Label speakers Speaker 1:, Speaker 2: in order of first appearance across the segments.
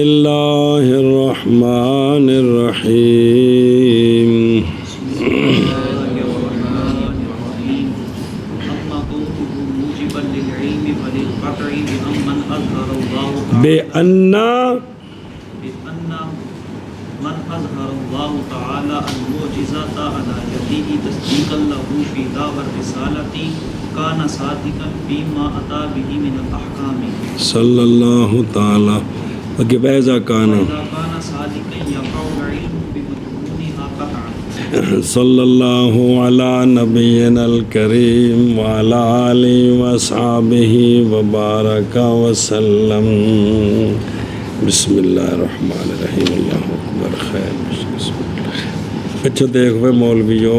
Speaker 1: اللہ الرحمن الرحیم بے انا
Speaker 2: من اظہر اللہ تعالی المعجزات علی یدیہ تصدیقا لہ فی دعوی الرسالۃ کان صادقا فیما اتی بہ من الاحکام
Speaker 1: صلی اللہ تعالی کہ بیزا کانا
Speaker 2: صادقا یقع العلم بمضمونها قطعا
Speaker 1: صلی اللہ علی نبینا الکریم وعلی آلہ وصحبہ وبارک وسلم بسم اللہ الرحمن الرحیم اللہ اکبر خیر اچھا دیکھو مولویو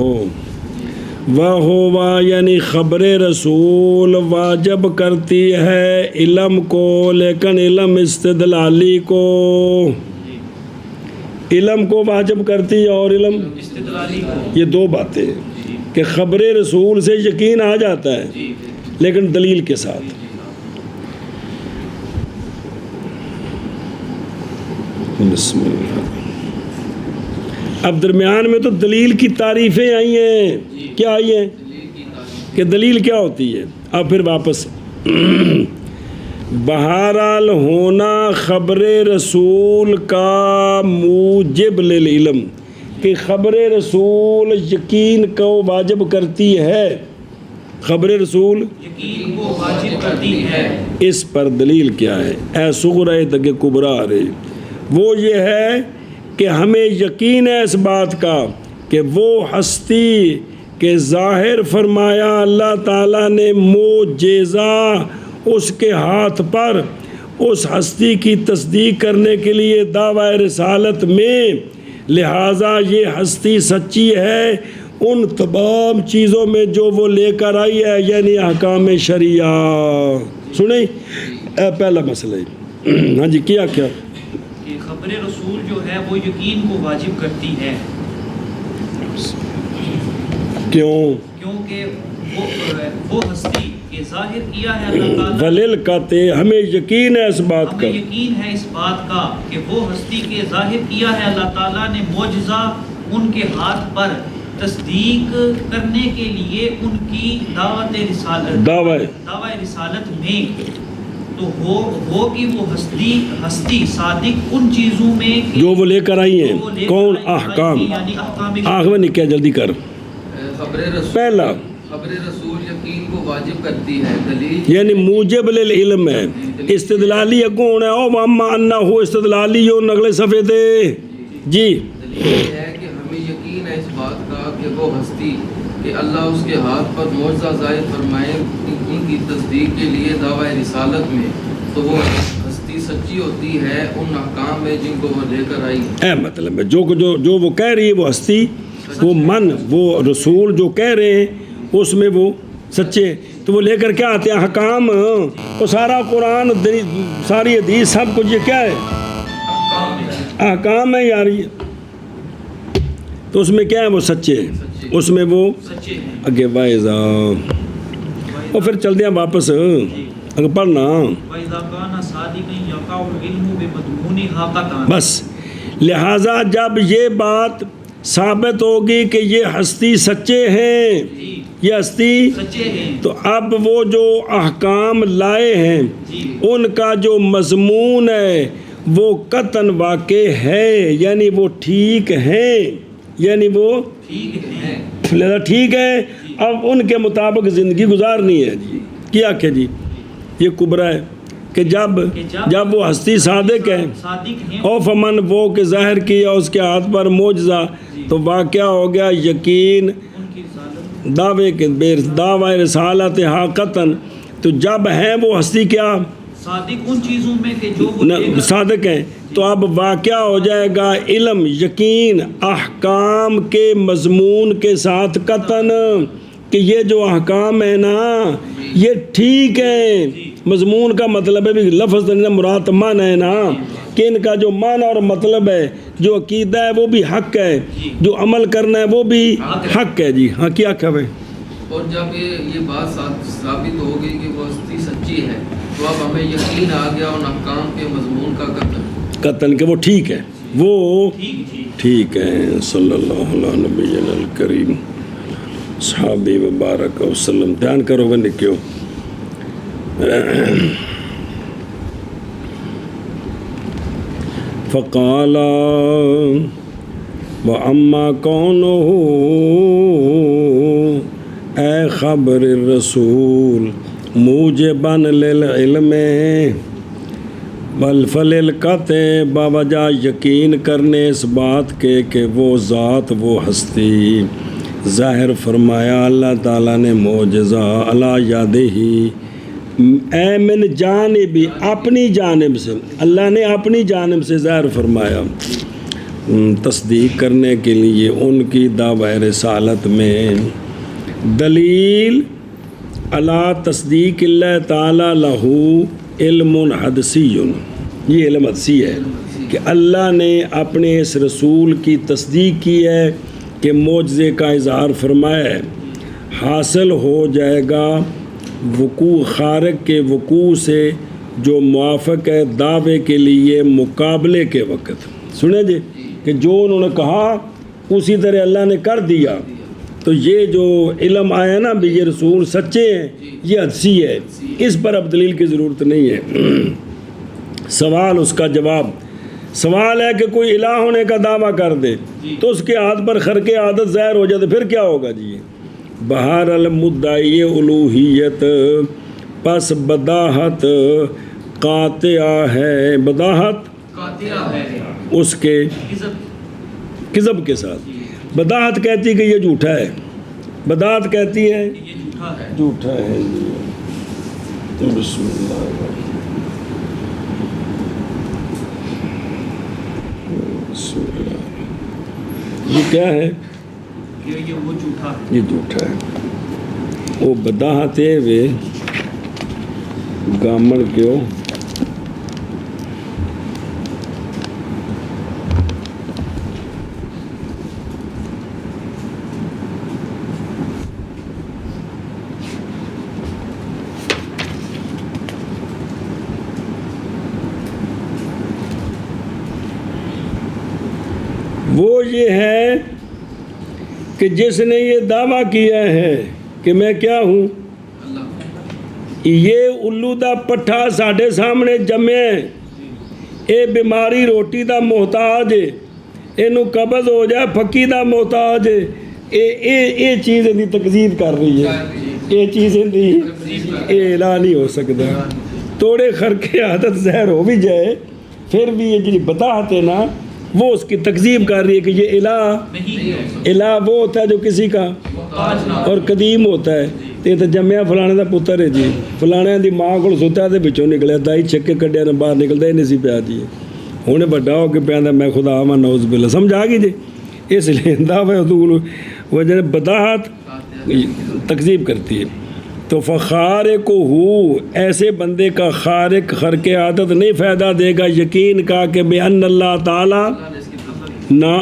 Speaker 1: وہوا یعنی خبر رسول واجب کرتی ہے علم کو، لیکن علم استدلالی کو، علم کو واجب کرتی ہے اور علم
Speaker 2: استدلالی کو،
Speaker 1: یہ دو باتیں کہ خبر رسول سے یقین آ جاتا ہے لیکن دلیل کے ساتھ۔ بسم اللہ۔ اب درمیان میں تو دلیل کی تعریفیں آئی ہیں، کیا آئی ہیں کہ دلیل کیا ہوتی ہے؟ اب پھر واپس بہرحال ہونا خبر رسول کا موجب للعلم، کہ خبر رسول یقین کو واجب کرتی ہے، خبر رسول
Speaker 2: یقین کو واجب کرتی ہے۔
Speaker 1: اس پر دلیل کیا ہے؟ اے صغرائے تک کبریٰ رہے، وہ یہ ہے کہ ہمیں یقین ہے اس بات کا کہ وہ ہستی کے ظاہر فرمایا اللہ تعالیٰ نے معجزہ اس کے ہاتھ پر اس ہستی کی تصدیق کرنے کے لیے دعوی رسالت میں، لہٰذا یہ ہستی سچی ہے ان تمام چیزوں میں جو وہ لے کر آئی ہے، یعنی احکام شریعہ۔ سنیں پہلا مسئلہ ہے، ہاں جی کیا
Speaker 2: کہ خبر رسول جو ہے وہ یقین کو واجب کرتی ہے۔
Speaker 1: کیوں؟
Speaker 2: کیونکہ وہ ہستی کے ظاہر کیا ہے اللہ تعالیٰ،
Speaker 1: ولیل کہتے ہمیں یقین ہے اس بات کا،
Speaker 2: ہمیں یقین ہے اس بات کا کہ وہ ہستی کے ظاہر کیا ہے اللہ تعالیٰ نے معجزہ ان کے ہاتھ پر تصدیق کرنے کے لیے ان کی دعوی رسالت میں، تو ہو کہ وہ ہستی صادق ان چیزوں میں
Speaker 1: جو وہ لے کر آئی ہیں۔ کون؟ احکام۔
Speaker 2: یعنی
Speaker 1: آخر نہیں کیا جلدی کر پہلا
Speaker 3: خبر رسول یقین کو واجب کرتی ہے، دلیل
Speaker 1: یعنی موجب للعلم ہے، استدلالی کون ہے؟ او واما انہ استدلالی اگلے صفحے دے جی۔
Speaker 3: دلیل یہ ہے کہ ہمیں یقین ہے اس بات کا کہ وہ ہستی کہ اللہ اس کے ہاتھ پر معجزہ ظاہر فرمائے ان کی تصدیق کے لیے دعوی رسالت میں، تو وہ ہستی سچی ہوتی ہے ان احکام میں جن کو وہ لے کر آئی ہے۔
Speaker 1: مطلب ہے جو وہ کہہ رہی ہے وہ ہستی، وہ رسول جو کہہ رہے ہیں اس میں وہ سچے، تو وہ لے کر کیا آتے ہیں؟ احکام۔ وہ سارا قرآن ساری حدیث سب کچھ یہ کیا ہے؟ احکام ہے یار، یہ تو اس میں کیا ہے؟ وہ سچے، اس میں وہ اگے وائزہ۔ اور پھر چلتے ہیں واپس اگر پڑھنا بس، لہٰذا جب یہ بات ثابت ہوگی کہ یہ ہستی سچے ہیں، یہ ہستی تو اب وہ جو احکام لائے ہیں ان کا جو مضمون ہے وہ قطعاً واقع ہے، یعنی وہ ٹھیک ہیں، یعنی وہ ٹھیک ہے، اب ان کے مطابق زندگی گزارنی ہے جی۔ کیا کہ جی یہ کبریٰ ہے کہ جب وہ ہستی صادق ہے او فمن وہ کہ ظاہر کیا اس کے ہاتھ پر معجزہ، تو واقعہ ہو گیا یقین دعوی رسالت حقیقتاً، تو جب ہیں وہ ہستی کیا
Speaker 2: صادق ان چیزوں میں کہ جو وہ
Speaker 1: صادق ہیں، تو اب واقعہ ہو جائے گا علم یقین احکام کے مضمون کے ساتھ قطعاً کہ یہ جو احکام ہے نا یہ ٹھیک ہیں۔ مضمون کا مطلب ہے بھی لفظ مراد معنی ہے نا، کہ ان کا جو معنی اور مطلب ہے، جو عقیدہ ہے وہ بھی حق ہے، جو عمل کرنا ہے وہ بھی حق ہے جی۔ ہاں کیا کہے؟
Speaker 3: اور جب یہ بات ثابت ہو گئی کہ وہ ہستی سچی ہے، تو اب ہمیں یقین آ گیا ان احکام کے مضمون کا قطع۔
Speaker 1: قطن کہ وہ ٹھیک ہے، وہ
Speaker 2: ٹھیک
Speaker 1: ٹھیک ہے۔ صلی اللہ علیہ نبی الکریم صحابی مبارک وسلم۔ دھیان کرو گے نکیو۔ فقال وَأَمَّا كَوْنُهُ اے خبر الرسول موجباً للعلم بل فللقطع باوجہ یقین کرنے اس بات کے کہ وہ ذات وہ ہستی ظاہر فرمایا اللہ تعالیٰ نے معجزہ علی یادہ ہی اے من جانبی اپنی جانب سے، اللہ نے اپنی جانب سے ظاہر فرمایا تصدیق کرنے کے لیے ان کی دعوی رسالت میں۔ دلیل علی تصدیق اللہ تعالیٰ لہو علم حدسی، یہ علم حدسی ہے کہ اللہ نے اپنے اس رسول کی تصدیق کی ہے کہ معجزے کا اظہار فرمایا ہے، حاصل ہو جائے گا وقوع خارق کے وقوع سے جو موافق ہے دعوے کے لیے مقابلے کے وقت۔ سنیں جی کہ جو انہوں نے کہا اسی طرح اللہ نے کر دیا، تو یہ جو علم آیا نا بھی یہ رسول سچے ہیں، یہ حدسی ہے، اس پر اب دلیل کی ضرورت نہیں ہے۔ سوال اس کا جواب، سوال ہے کہ کوئی الہ ہونے کا دعویٰ کر دے تو اس کے ہاتھ پر خرق عادت ظاہر ہو جائے تو پھر کیا ہوگا جی؟ بہار المدعی الوہیت پس بداحت قاطعہ ہے، بداحت اس کے کذب کے ساتھ۔ بداحت کہتی کہ یہ جھوٹا ہے، بداحت کہتی ہے جھوٹا ہے۔ بسم اللہ یہ کیا ہے؟ یہ جھوٹا ہے۔ وہ بداحت ہے وے گامن کیوں وہ یہ ہے کہ جس نے یہ دعویٰ کیا ہے کہ میں کیا ہوں، یہ الو دا پٹھا ساڈے سامنے جمے، اے بیماری روٹی دا محتاج ہے، اینو قبض ہو جائے پھکی دا محتاج ہے، اے چیز دی تکذیب کر رہی ہے، اے چیز دی اے الہ نہیں ہو سکتا۔ توڑے خرق عادت زہر ہو بھی جائے پھر بھی یہ جی بداحت ہے نا وہ اس کی تکذیب کر رہی ہے کہ یہ الہ وہ ہوتا ہے جو کسی کا اور قدیم ہوتا ہے۔ یہ تو جمیا فلانے دا پتر ہے جی، فلانے دی ماں کو ستا دے بچوں نکلیا دائی چھکے کڈیا نے باہر نکلتا ہی نہیں سی پیا جی، ہوں بڑا ہو کے پیا میں خدا آواں نعوذ باللہ، سمجھ آ گئی جی۔ اس لیے وہ جو بداحت تکذیب کرتی ہے۔ تو فخارق ہو ایسے بندے کا خارق خرق عادت نہیں فائدہ دے گا یقین کا کہ بے ان اللہ تعالیٰ نہ،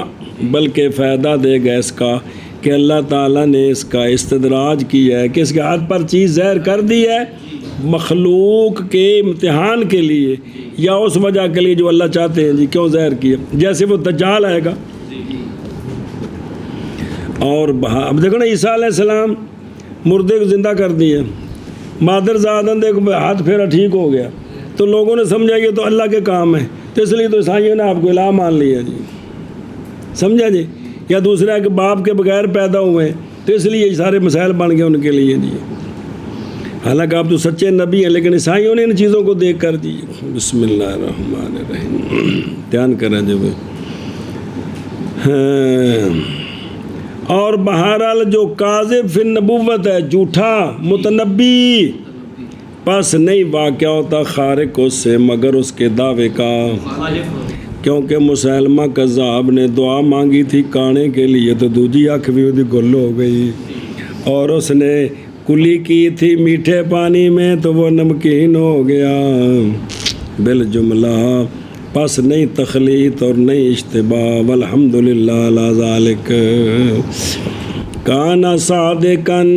Speaker 1: بلکہ فائدہ دے گا اس کا کہ اللہ تعالیٰ نے اس کا استدراج کیا ہے کہ اس کے ہاتھ پر چیز ظاہر کر دی ہے مخلوق کے امتحان کے لیے یا اس وجہ کے لیے جو اللہ چاہتے ہیں جی کیوں ظاہر کیا، جیسے وہ دجال آئے گا۔ اور اب دیکھو نا عیسیٰ علیہ السلام مردے کو زندہ کر دیے، مادر زادن دیکھو ہاتھ پھیرا ٹھیک ہو گیا، تو لوگوں نے سمجھا یہ تو اللہ کے کام ہے، تو اس لیے تو عیسائیوں نے آپ کو الہ مان لیا جی، سمجھا جی۔ یا دوسرا کہ باپ کے بغیر پیدا ہوئے تو اس لیے یہ سارے مسائل بن گئے ان کے لیے جی، حالانکہ آپ تو سچے نبی ہیں لیکن عیسائیوں نے ان چیزوں کو دیکھ کر دی۔ بسم اللہ الرحمن الرحیم، دھیان کریں جب۔ اور بہرحال جو کاذب فی النبوت ہے، جھوٹا متنبی، پس نہیں واقع ہوتا خارق اس سے مگر اس کے دعوے کا، کیونکہ مسلمہ کذاب نے دعا مانگی تھی کانے کے لیے تو دوجی آنکھ بھی وہ گل ہو گئی، اور اس نے کلی کی تھی میٹھے پانی میں تو وہ نمکین ہو گیا۔ بالجملہ پس نہیں تخلیط اور نہیں اشتباہ، والحمدللہ علی ذالک کانا صادقاً۔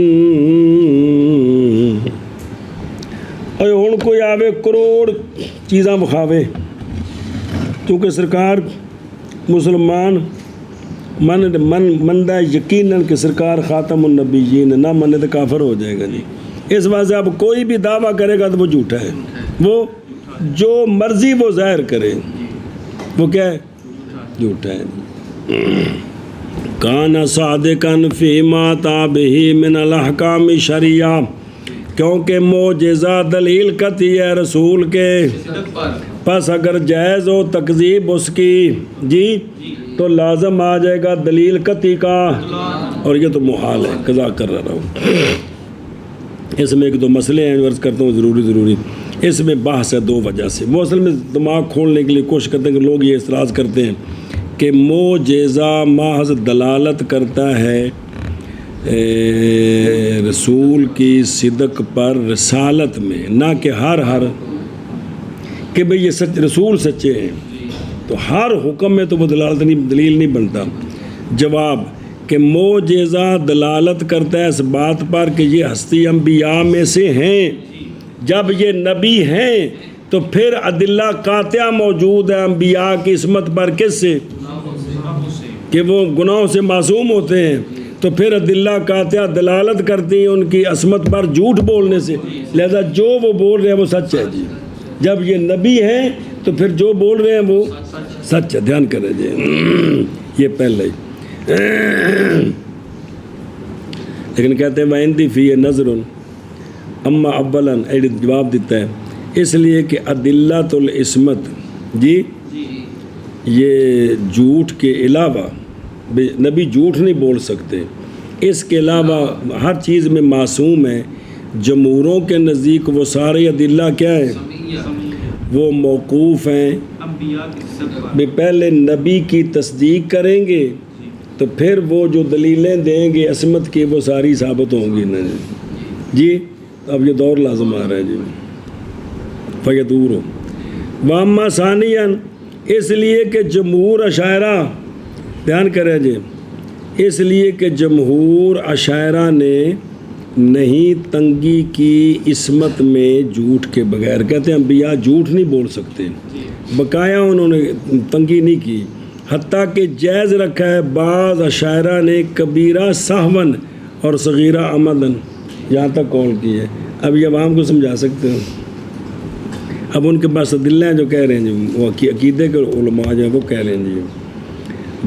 Speaker 1: اور ہن کوئی آوے کروڑ چیزاں بخاوے، چونکہ سرکار مسلمان مندہ یقیناً کہ سرکار خاتم النبیین نہ منے تو کافر ہو جائے گا جی. اس وجہ سے اب کوئی بھی دعویٰ کرے گا تو وہ جھوٹا ہے. وہ جو مرضی وہ ظاہر کرے وہ کیا ہے؟ جھوٹا ہے. کان صادقاً فیما تابہ من الاحکام شرعیہ، کیونکہ معجزہ دلیل قطعی ہے رسول کے، پس اگر جائز ہو تکذیب اس کی جی تو لازم آ جائے گا دلیل قطعی کا، اور یہ تو محال ہے. قضا کر رہا ہوں. اس میں ایک دو مسئلے ہیں عرض کرتا ہوں ضروری. اس میں بحث ہے دو وجہ سے. وہ اصل میں دماغ کھولنے کے لیے کوشش کرتے ہیں کہ لوگ یہ اعتراض کرتے ہیں کہ معجزہ محض دلالت کرتا ہے رسول کی صدق پر رسالت میں، نہ کہ ہر کہ بھئی یہ رسول سچے ہیں تو ہر حکم میں تو وہ دلیل نہیں بنتا. جواب کہ معجزہ دلالت کرتا ہے اس بات پر کہ یہ ہستی انبیاء میں سے ہیں. جب یہ نبی ہیں تو پھر ادلہ قاطعہ موجود ہے انبیاء کی عصمت پر. کس سے؟ کہ وہ گناہوں سے معصوم ہوتے ہیں. تو پھر ادلہ قاطعہ دلالت کرتی ہیں ان کی عصمت پر جھوٹ بولنے سے. لہذا جو وہ بول رہے ہیں وہ سچ ہے جی. جب یہ نبی ہیں تو پھر جو بول رہے ہیں وہ سچ ہے. دھیان کریں جی. یہ پہلے لیکن کہتے ہیں وَإِنْدِ فِيهِ نَظْرٌ اما اولاً جواب دیتا ہے اس لیے کہ ادلۃ العصمت جی یہ جھوٹ کے علاوہ نبی جھوٹ نہیں بول سکتے. اس کے علاوہ ہر چیز میں معصوم ہے. جمہوروں کے نزدیک وہ سارے ادلہ کیا ہیں؟ وہ موقوف ہیں. پہلے نبی کی تصدیق کریں گے تو پھر وہ جو دلیلیں دیں گے عصمت کی وہ ساری ثابت ہوں گی نا جی. اب یہ دور لازم آ رہا ہے جی. فیدور ہو واما ثانیاً اس لیے کہ جمہور اشاعرہ دھیان کریں جی اس لیے کہ جمہور اشاعرہ نے نہیں تنگی کی عصمت میں جھوٹ کے بغیر. کہتے ہیں انبیاء جھوٹ نہیں بول سکتے. بقایا انہوں نے تنگی نہیں کی حتیٰ کہ جائز رکھا ہے. بعض اشاعرہ نے کبیرہ سہون اور صغیرہ عمدن یہاں تک قول کی ہے. اب یہ عوام کو سمجھا سکتے ہیں. اب ان کے پاس ادلہ ہیں جو کہہ رہے ہیں جی وہ عقیدے کے علماء جو ہیں وہ کہہ رہے ہیں جی.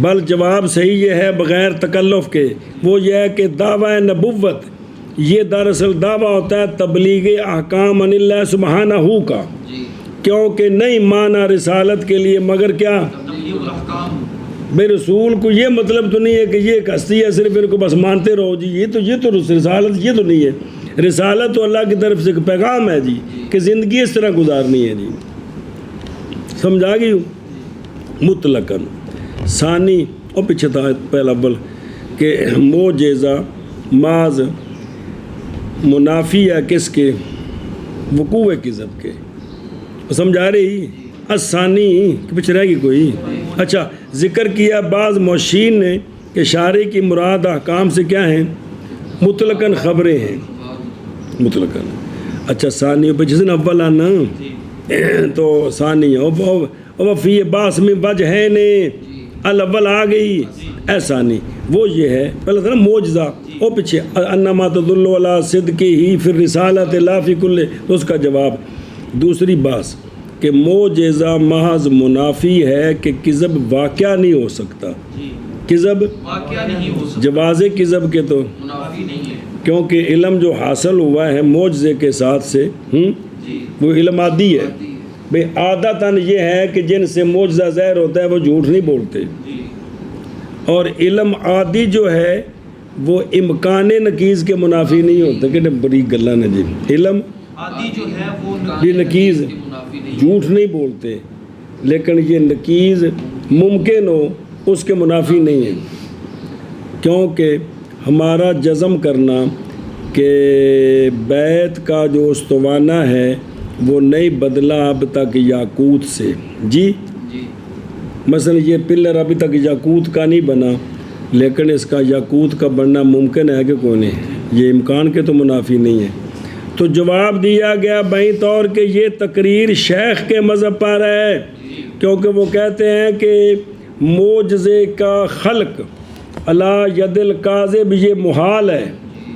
Speaker 1: بل جواب صحیح یہ ہے بغیر تکلف کے. وہ یہ ہے کہ دعویٰ نبوت یہ دراصل دعویٰ ہوتا ہے تبلیغ احکام عن اللہ سبحانہ کا، کیونکہ نہیں مانا رسالت کے لیے مگر کیا بے رسول کو. یہ مطلب تو نہیں ہے کہ یہ ایک ہستی ہے صرف ان کو بس مانتے رہو جی. یہ تو رسالت یہ تو نہیں ہے. رسالت تو اللہ کی طرف سے ایک پیغام ہے جی کہ زندگی اس طرح گزارنی ہے جی. سمجھا گئی مطلقاً. ثانی اور پیچھے تھا پہلا اول کہ معجزہ معاذ منافی ہے کس کے؟ وقوع کذب کے. سمجھا رہی الثانی کہ پیچھے رہ گی کوئی. اچھا ذکر کیا بعض موشین نے کہ شارع کی مراد احکام سے کیا ہیں؟ مطلقاً خبریں ہیں مطلقاً. اچھا ثانی پیچھے سے اول آنا تو ثانی فی باس میں وجہ ہے نے الاول آ گئی ایسا نہیں. وہ یہ ہے پہلے تھا نا معجزہ اور پیچھے انما تدل علی صدقہ فی الرسالۃ لا فی کل. تو اس کا جواب دوسری بات کہ معجزہ محض منافی ہے کہ کذب واقعہ نہیں ہو سکتا. کذب
Speaker 2: واقعہ نہیں ہو سکتا.
Speaker 1: جواز کذب کے تو
Speaker 2: منافی نہیں ہے
Speaker 1: کیونکہ علم جو حاصل ہوا ہے معجزے کے ساتھ سے وہ علم عادی ہے. بھئی عادتاً یہ ہے کہ جن سے معجزہ ظاہر ہوتا ہے وہ جھوٹ نہیں بولتے. اور علم عادی جو ہے وہ امکان نقیض کے منافی نہیں ہوتا. کہ بڑی گلا نے جی علم
Speaker 2: عادی جو ہے وہ
Speaker 1: یہ نقیض جھوٹ نہیں بولتے لیکن یہ نقیض ممکن ہو اس کے منافی نہیں ہے. کیونکہ ہمارا جزم کرنا کہ بیت کا جو استوانہ ہے وہ نہیں بدلا اب تک یاقوت سے جی. مثلا یہ پلر ابھی تک یاقوت کا نہیں بنا لیکن اس کا یاقوت کا بننا ممکن ہے کہ کوئی نہیں. یہ امکان کے تو منافی نہیں ہے. تو جواب دیا گیا بہی طور کہ یہ تقریر شیخ کے مذہب پر ہے کیونکہ وہ کہتے ہیں کہ معجزے کا خلق علی ید الکاذب یہ محال ہے.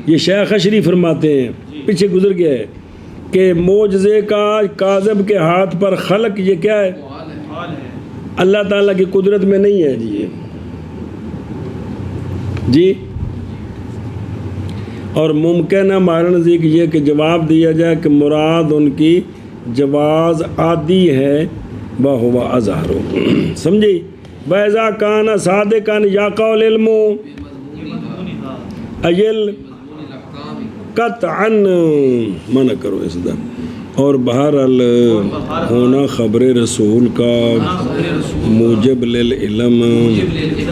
Speaker 1: یہ شیخ اشری فرماتے ہیں، پیچھے گزر گیا ہے کہ معجزے کا کاذب کے ہاتھ پر خلق یہ کیا ہے؟
Speaker 2: حال ہے.
Speaker 1: اللہ تعالیٰ کی قدرت میں نہیں ہے جی. اور ممکن ہے ہمارے نزدیک یہ کہ جواب دیا جائے کہ مراد ان کی جواز عادی ہے بہوا اظہر. سمجھی؟ وَإِذَا كَانَ صَادِقًا يَقَعُ الْعِلْمُ اَيِل قطعاً منع کرو اس دا. اور بہرحال ہونا خبر رسول کا موجب للعلم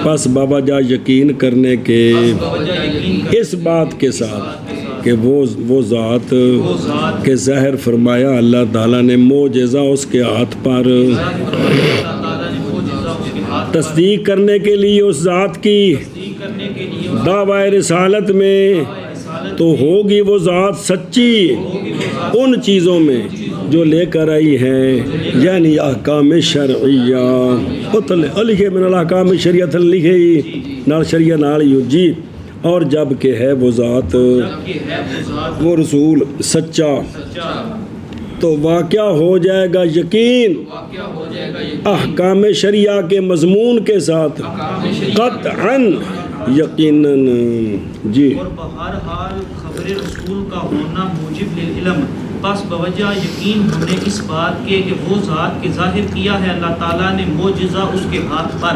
Speaker 1: پس بوجہ یقین کرنے کے اس بات کے ساتھ کہ وہ ذات کہ ظاہر فرمایا اللہ تعالیٰ نے معجزہ اس کے ہاتھ پر تصدیق کرنے کے لیے اس ذات کی دعوی رسالت میں، تو ہوگی وہ ذات سچی ان چیزوں میں جو لے کر آئی ہیں، یعنی احکام شرعیہ. لکھے من الاحکام شریعت لکھے ہی نال شریعہ نال ہی جی. اور جب کہ ہے وہ ذات وہ رسول سچا تو واقعہ ہو جائے گا یقین احکام شریعہ کے مضمون کے ساتھ قطعاً یقیناً جی.
Speaker 2: اور بہرحال خبر رسول کا ہونا موجب للعلم پس بوجہ یقین ہونے اس بات کے کہ وہ ذات کے ظاہر کیا ہے اللہ تعالیٰ نے معجزہ اس کے ہاتھ پر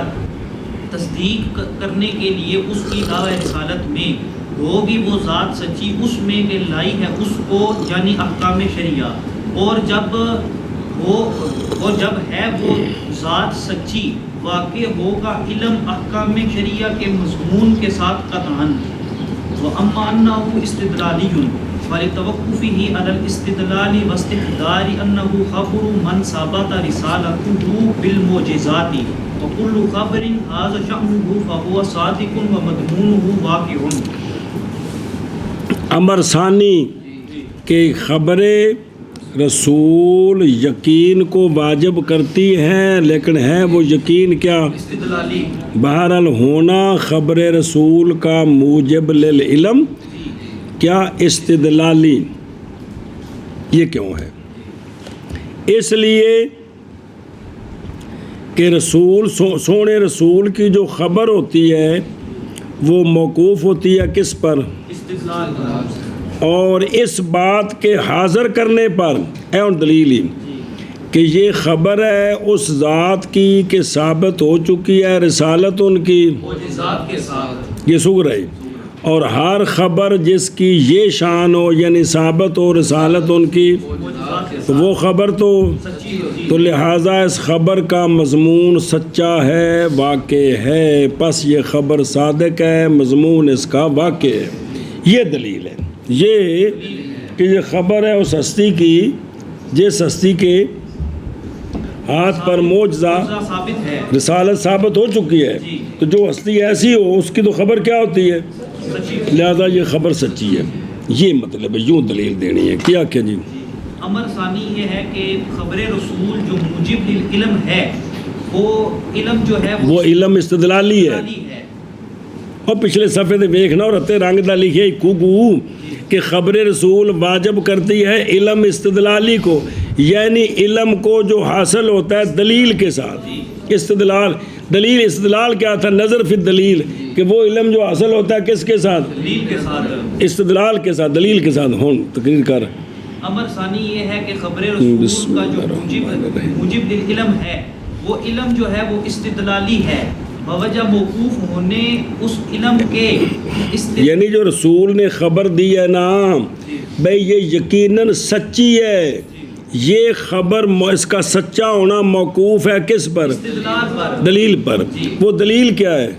Speaker 2: تصدیق کرنے کے لیے اس کی دعوی رسالت میں، ہوگی وہ ذات سچی اس میں کہ لائی ہے اس کو یعنی احکام شریعہ. اور جب ہے وہ ذات سچی واقع ہوگا علم احکام شریعہ کے مضمون کے ساتھ قطعاً. وَأَمَّا أَنَّهُ اسْتِدْلَالِيٌّ فَلِتَوَقُّفِهِ عَلَى الْاِسْتِدْلَالِ وَاسْتِحْضَارِ أَنَّهُ خَبْرُ مَنْ ثَبَتَ رِسَالَتُهُ بِالْمُعْجِزَاتِ وَكُلُّ خَبْرٍ هَذَا شَأْنُهُ فَهُوَ صَادِقٌ وَمَضْمُونُهُ وَاقِعٌ.
Speaker 1: امر ثانی کہ خبر رسول یقین کو واجب کرتی ہیں، لیکن ہے وہ یقین کیا؟
Speaker 2: استدلالی.
Speaker 1: بہرحال ہونا خبر رسول کا موجب للعلم کیا استدلالی. یہ کیوں ہے؟ اس لیے کہ رسول سونے رسول کی جو خبر ہوتی ہے وہ موقوف ہوتی ہے کس پر؟
Speaker 2: استدلال.
Speaker 1: اور اس بات کے حاضر کرنے پر دلیل کہ یہ خبر ہے اس ذات کی کہ ثابت ہو چکی ہے رسالت ان کی
Speaker 2: معجزات کے ساتھ.
Speaker 1: یہ سغر ہے. اور ہر خبر جس کی یہ شان ہو یعنی ثابت ہو رسالت ان کی تو وہ خبر تو لہٰذا اس خبر کا مضمون سچا ہے، واقع ہے. پس یہ خبر صادق ہے، مضمون اس کا واقع ہے. یہ دلیل ہے یہ کہ یہ خبر ہے اس ہستی کی جس ہستی کے ہاتھ پر معجزہ
Speaker 2: ثابت ہے،
Speaker 1: رسالت ثابت ہو چکی ہے. تو جو ہستی ایسی ہو اس کی تو خبر کیا ہوتی ہے؟ لہذا یہ خبر سچی ہے. یہ مطلب ہے، یوں دلیل دینی ہے. کیا کیا جی؟
Speaker 2: امر ثانی یہ ہے کہ خبر رسول جو موجب للعلم ہے وہ علم جو ہے
Speaker 1: وہ علم استدلالی ہے. اور پچھلے صفحے سے دیکھنا اور رتے رنگ دا لکھے کو کہ خبر رسول واجب کرتی ہے علم استدلالی کو، یعنی علم کو جو حاصل ہوتا ہے دلیل کے ساتھ. استدلال کیا تھا؟ نظر فی الدلیل کہ وہ علم جو حاصل ہوتا ہے کس کے ساتھ؟
Speaker 2: دلیل کے ساتھ،
Speaker 1: استدلال کے ساتھ، دلیل کے ساتھ. ہون تقریر کر.
Speaker 2: امر ثانی یہ ہے کہ خبر رسول کا جو موجب للعلم ہے وہ علم جو ہے وہ استدلالی ہے بوجہ موقوف ہونے اس علم کے
Speaker 1: یعنی جو رسول نے خبر دی ہے نا بھئی یہ یقیناً سچی ہے. یہ خبر اس کا سچا ہونا موقوف ہے کس پر؟
Speaker 2: استدلال پر،
Speaker 1: دلیل پر. وہ دلیل کیا ہے؟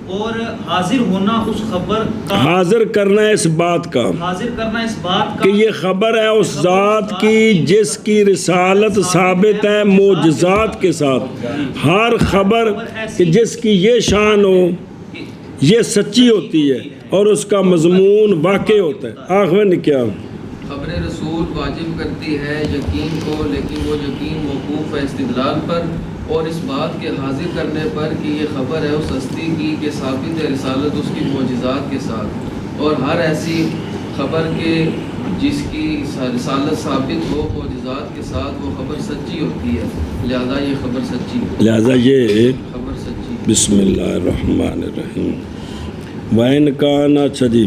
Speaker 2: اور حاضر ہونا اس خبر کا،
Speaker 1: حاضر کرنا اس بات کا،
Speaker 2: حاضر کرنا اس بات کا
Speaker 1: کہ یہ خبر ہے اس ذات کی جس کی رسالت ثابت ہے معجزات کے ساتھ. ہر خبر کہ جس کی یہ شان ہو یہ سچی ہوتی ہے اور اس کا مضمون واقع ہوتا ہے. آخر نے کیا؟
Speaker 3: خبر رسول واجب کرتی ہے یقین کو، لیکن وہ یقین موقوف ہے استدلال پر. اور اس بات کے حاضر کرنے پر کہ یہ خبر ہے اس ہستی کی کہ ثابت ہے رسالت اس کی معجزات کے ساتھ، اور ہر ایسی خبر کے جس کی رسالت ثابت ہو معجزات کے ساتھ وہ خبر سچی ہوتی ہے، لہذا یہ خبر سچی ہے،
Speaker 1: لہذا یہ
Speaker 3: خبر سچی ہے۔
Speaker 1: بسم اللہ الرحمن الرحیم وَإِنْ كَانَ چجی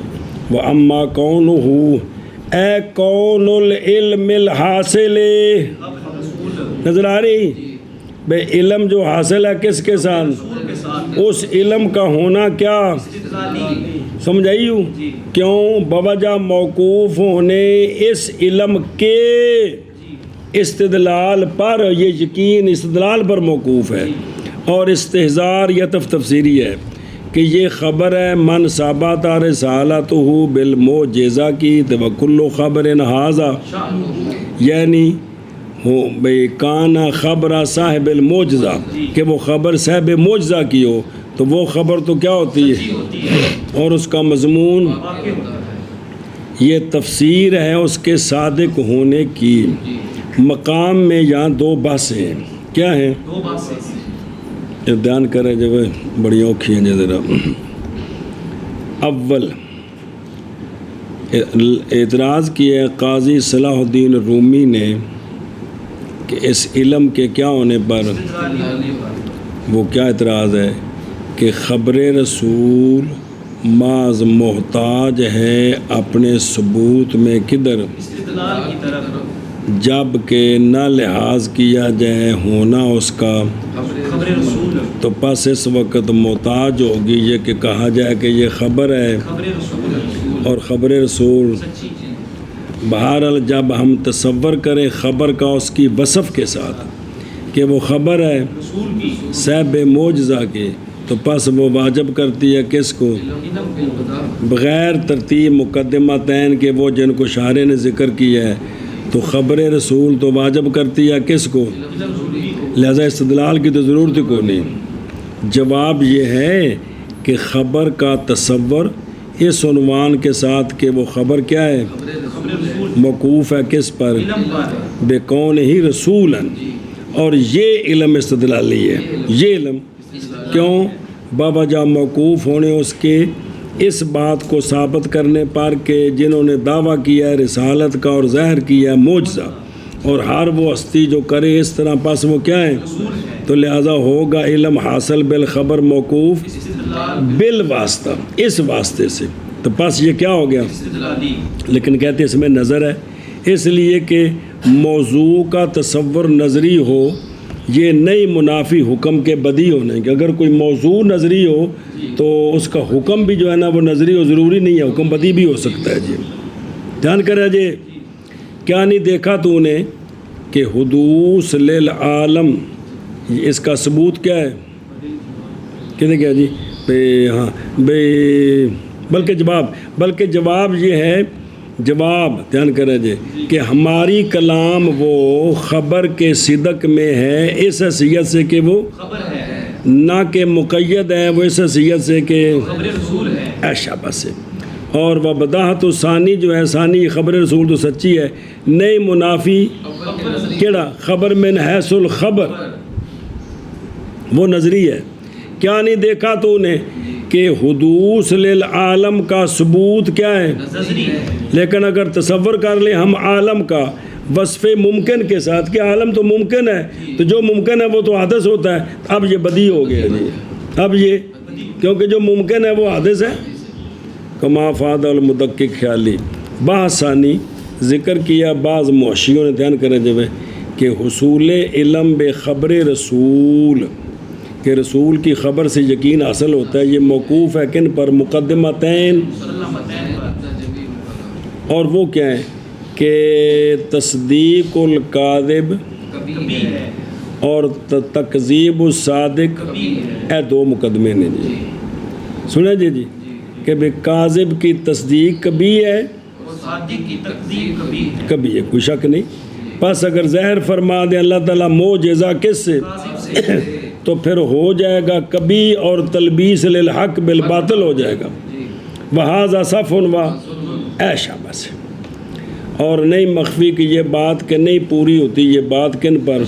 Speaker 1: وَأَمَّا كَوْنُهُ اے کون العلم الحاصل، نظر آ رہی بے علم جو حاصل ہے کس کے ساتھ؟ اس علم کا ہونا کیا سمجھائی ہوں؟ کیوں؟ بوجہ موقوف ہونے اس علم کے استدلال پر، یہ یقین استدلال پر موقوف ہے، اور استحضار یا تفسیری ہے کہ یہ خبر ہے من ثابت رسالتہ بالمعجزہ کی وکل خبر ھذا، یعنی بے کانا خبر صاحب المعجزہ، کہ وہ خبر صاحب معجزہ کی ہو تو وہ خبر تو کیا ہوتی ہے اور اس کا مضمون یہ تفسیر ہے اس کے صادق ہونے کی۔ مقام میں یہاں دو بحثیں ہیں، کیا ہیں؟ یہ دھیان کریں جب بڑی اوکھی ہیں ذرا۔ اول اعتراض کیا ہے قاضی صلاح الدین رومی نے کہ اس علم کے کیا ہونے پر، وہ کیا اعتراض ہے کہ خبر رسول معاذ محتاج ہے اپنے ثبوت میں کدھر،
Speaker 2: استدلال کی طرف،
Speaker 1: جب کہ نہ لحاظ کیا جائے ہونا اس کا،
Speaker 2: خبر رسول،
Speaker 1: تو پس اس وقت محتاج ہوگی یہ کہ کہا جائے کہ یہ خبر ہے
Speaker 2: خبر رسول
Speaker 1: اور خبر رسول۔
Speaker 2: سچی چیز،
Speaker 1: بہرحال جب ہم تصور کریں خبر کا اس کی وصف کے ساتھ کہ وہ خبر ہے
Speaker 2: رسول کی
Speaker 1: صاحب معجزہ کی، تو پس وہ واجب کرتی ہے کس کو؟ بغیر ترتیب مقدمتین کے وہ جن کو شارح نے ذکر کیا ہے، تو خبر رسول تو واجب کرتی ہے کس کو؟ لہذا استدلال کی تو ضرورت کو نہیں۔ جواب یہ ہے کہ خبر کا تصور اس عنوان کے ساتھ کہ وہ خبر کیا ہے، موقوف ہے کس پر؟
Speaker 2: علم پر،
Speaker 1: بے کون ہی رسولاً، اور یہ علم استدلالی ہے۔ یہ علم کیوں؟ بوجہ موقوف ہونے اس کے اس بات کو ثابت کرنے پر کہ جنہوں نے دعویٰ کیا ہے رسالت کا اور ظاہر کیا ہے معجزہ، اور ہر وہ ہستی جو کرے اس طرح پس وہ کیا ہے، تو لہذا ہوگا علم حاصل بالخبر موقوف بالواسطہ، اس واسطے سے، تو پس یہ کیا ہو گیا؟
Speaker 2: استدلالی،
Speaker 1: لیکن کہتے ہیں اس میں نظر ہے، اس لیے کہ موضوع کا تصور نظری ہو یہ نئی منافی حکم کے بدی ہونے کہ اگر کوئی موضوع نظری ہو تو اس کا حکم بھی جو ہے نا وہ نظری ہو، ضروری نہیں ہے، حکم بدی بھی ہو سکتا ہے۔ جی دھیان کرے جی، کیا نہیں دیکھا تو نے کہ حدوث للعالم، اس کا ثبوت کیا ہے؟ کہتے کیا جی بے ہاں بے بلکہ جواب یہ ہے، جواب دھیان کرے جی کہ ہماری کلام وہ خبر کے صدق میں ہے اس حیثیت سے کہ وہ
Speaker 2: خبر ہے،
Speaker 1: نہ کہ مقید ہے وہ اس حیثیت سے کہ
Speaker 2: خبر رسول ہے،
Speaker 1: ایشا بس ہے۔ اور وہ بداحت ثانی جو ہے، ثانی خبر رسول تو سچی ہے، نئی منافی کیڑا خبر من حیث الخبر وہ نظری ہے۔ کیا نہیں دیکھا تو نے کہ حدوث للعالم کا ثبوت کیا ہے؟
Speaker 2: نظری ہے،
Speaker 1: لیکن اگر تصور کر لیں ہم عالم کا وصف ممکن کے ساتھ کہ عالم تو ممکن ہے، تو جو ممکن ہے وہ تو حادث ہوتا ہے، اب یہ بدی ہو گیا جی، اب یہ کیونکہ جو ممکن ہے وہ حادث ہے۔ کما فاد المدقق خیالی بحث ثانی ذکر کیا بعض معاشیوں نے، دھیان کریں جب کہ حصول علم بے خبر رسول، کہ رسول کی خبر سے یقین حاصل ہوتا ہے، یہ موقوف ہے کن پر؟ مقدمتین، اور وہ کیا ہے کہ تصدیق الکاذب
Speaker 2: کبھی ہے،
Speaker 1: اور تکذیب الصادق، اے دو مقدمے نے جی، سنیں جی کہ بے کاذب کی تصدیق کبھی ہے
Speaker 2: اور صادق کی تکذیب کبھی ہے،
Speaker 1: کبھی ہے، کوئی شک نہیں۔ پس اگر ظاہر فرما دے اللہ تعالیٰ معجزہ کس سے،
Speaker 2: کاذب سے،
Speaker 1: تو پھر ہو جائے گا کبھی اور تلبیس للحق بالباطل ہو جائے گا۔ وہذا صف و ایشا بس، اور نہیں مخفی کہ یہ بات کہ نہیں پوری ہوتی یہ بات کن پر،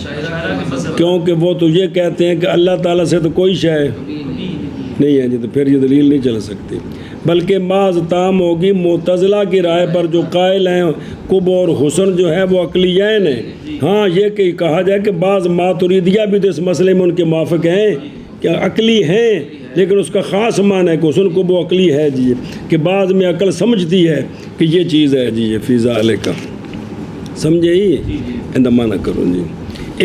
Speaker 1: کیونکہ وہ تو یہ کہتے ہیں کہ اللہ تعالیٰ سے تو کوئی شے نہیں ہے جی، تو پھر یہ دلیل نہیں چل سکتی، بلکہ بعض تام ہوگی معتزلہ کی رائے پر جو قائل ہیں قب اور حسن جو ہے وہ عقلیین ہیں۔ ہاں یہ کہ کہا جائے کہ بعض ماتریدیہ بھی تو اس مسئلے میں ان کے موافق ہیں کہ عقلی ہیں، لیکن اس کا خاص معنی ہے کہ حسن قب و عقلی ہے جی، کہ بعض میں عقل سمجھتی ہے کہ یہ چیز ہے جی، یہ فی ذالک سمجھے ہی اندہ معنی کرو جی۔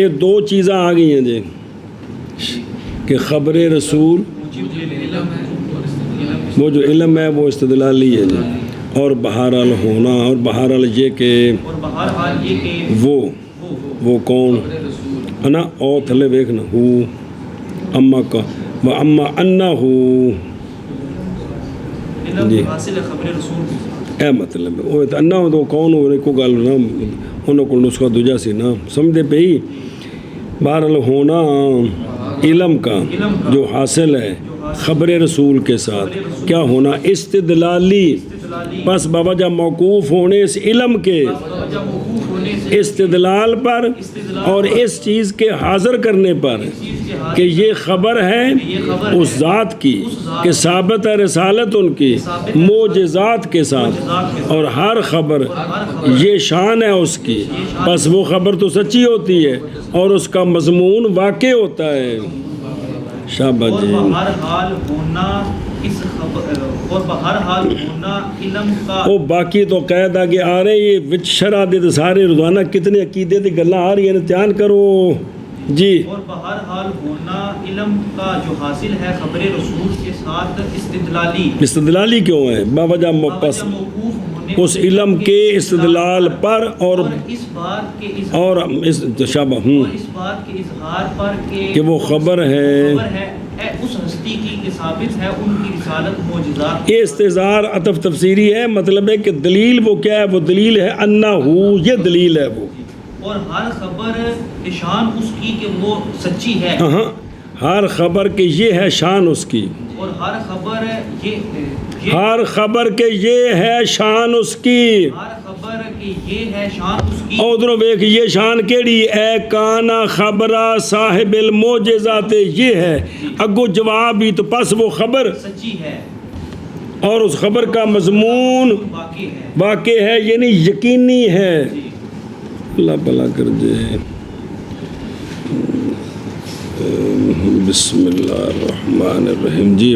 Speaker 1: یہ دو چیزیں آ گئی ہیں جی کہ خبر رسول وہ جو علم ہے وہ استدلالی ہے جی، اور بہرحال ہونا، اور بہرحال یہ کہ وہ کون انا او تھلے ویکھنا ہو اما کا و اما انا ہو جی، اے مطلب ہے وہ انا ہو تو کون ہو کو گل نا انہوں کو نسخہ دوجا سی نا سمجھے پہ ہی۔ بہرحال ہونا علم کا جو حاصل ہے خبر رسول کے ساتھ کیا ہونا استدلالی، پس بوجہ موقوف ہونے اس علم کے استدلال پر اور اس چیز کے حاضر کرنے پر کہ یہ خبر ہے اس ذات کی کہ ثابت ہے رسالت ان کی معجزات کے ساتھ، اور ہر خبر یہ شان ہے اس کی، پس وہ خبر تو سچی ہوتی ہے اور اس کا مضمون واقع ہوتا ہے۔ شاباش جی۔ وہ باقی تو قید آگے آ رہے یہ وچ شرح دے سارے روزانہ کتنے عقیدے دی گلاں آ رہی ہیں، دھیان کرو جی۔ اور
Speaker 2: بہرحال ہونا علم کا جو حاصل ہے خبر رسول کے ساتھ
Speaker 1: استدلالی کیوں ہے؟ باوجہ موقوف اس علم کے استدلال پر اور اس بات کے اظہار پر کہ وہ خبر ہے اس ہستی کی کہ ثابت ہے ان کی رسالت معجزات۔ یہ استظہار عطف تفسیری ہے، مطلب ہے کہ دلیل وہ کیا ہے؟ وہ دلیل ہے انا ہو، یہ دلیل ہے وہ،
Speaker 2: اور ہر خبر شان اس کی کہ وہ سچی ہے۔
Speaker 1: ہاں ہر خبر کہ یہ ہے شان اس کی،
Speaker 2: اور ہر خبر
Speaker 1: ہر خبر کہ یہ ہے شان اس کی،
Speaker 2: ہر خبر کہ یہ ہے شان اس کی۔
Speaker 1: اور ادھروں دیکھ یہ شان کیڑی اے کانا خبرہ صاحب المعجزات، یہ ہے اگو جواب ہی تو پس وہ خبر
Speaker 2: سچی ہے
Speaker 1: اور اس خبر کا مضمون واقع ہے، یعنی یقینی ہے۔ اللہ بھلا کر دے۔ بسم اللہ الرحمن الرحیم جی۔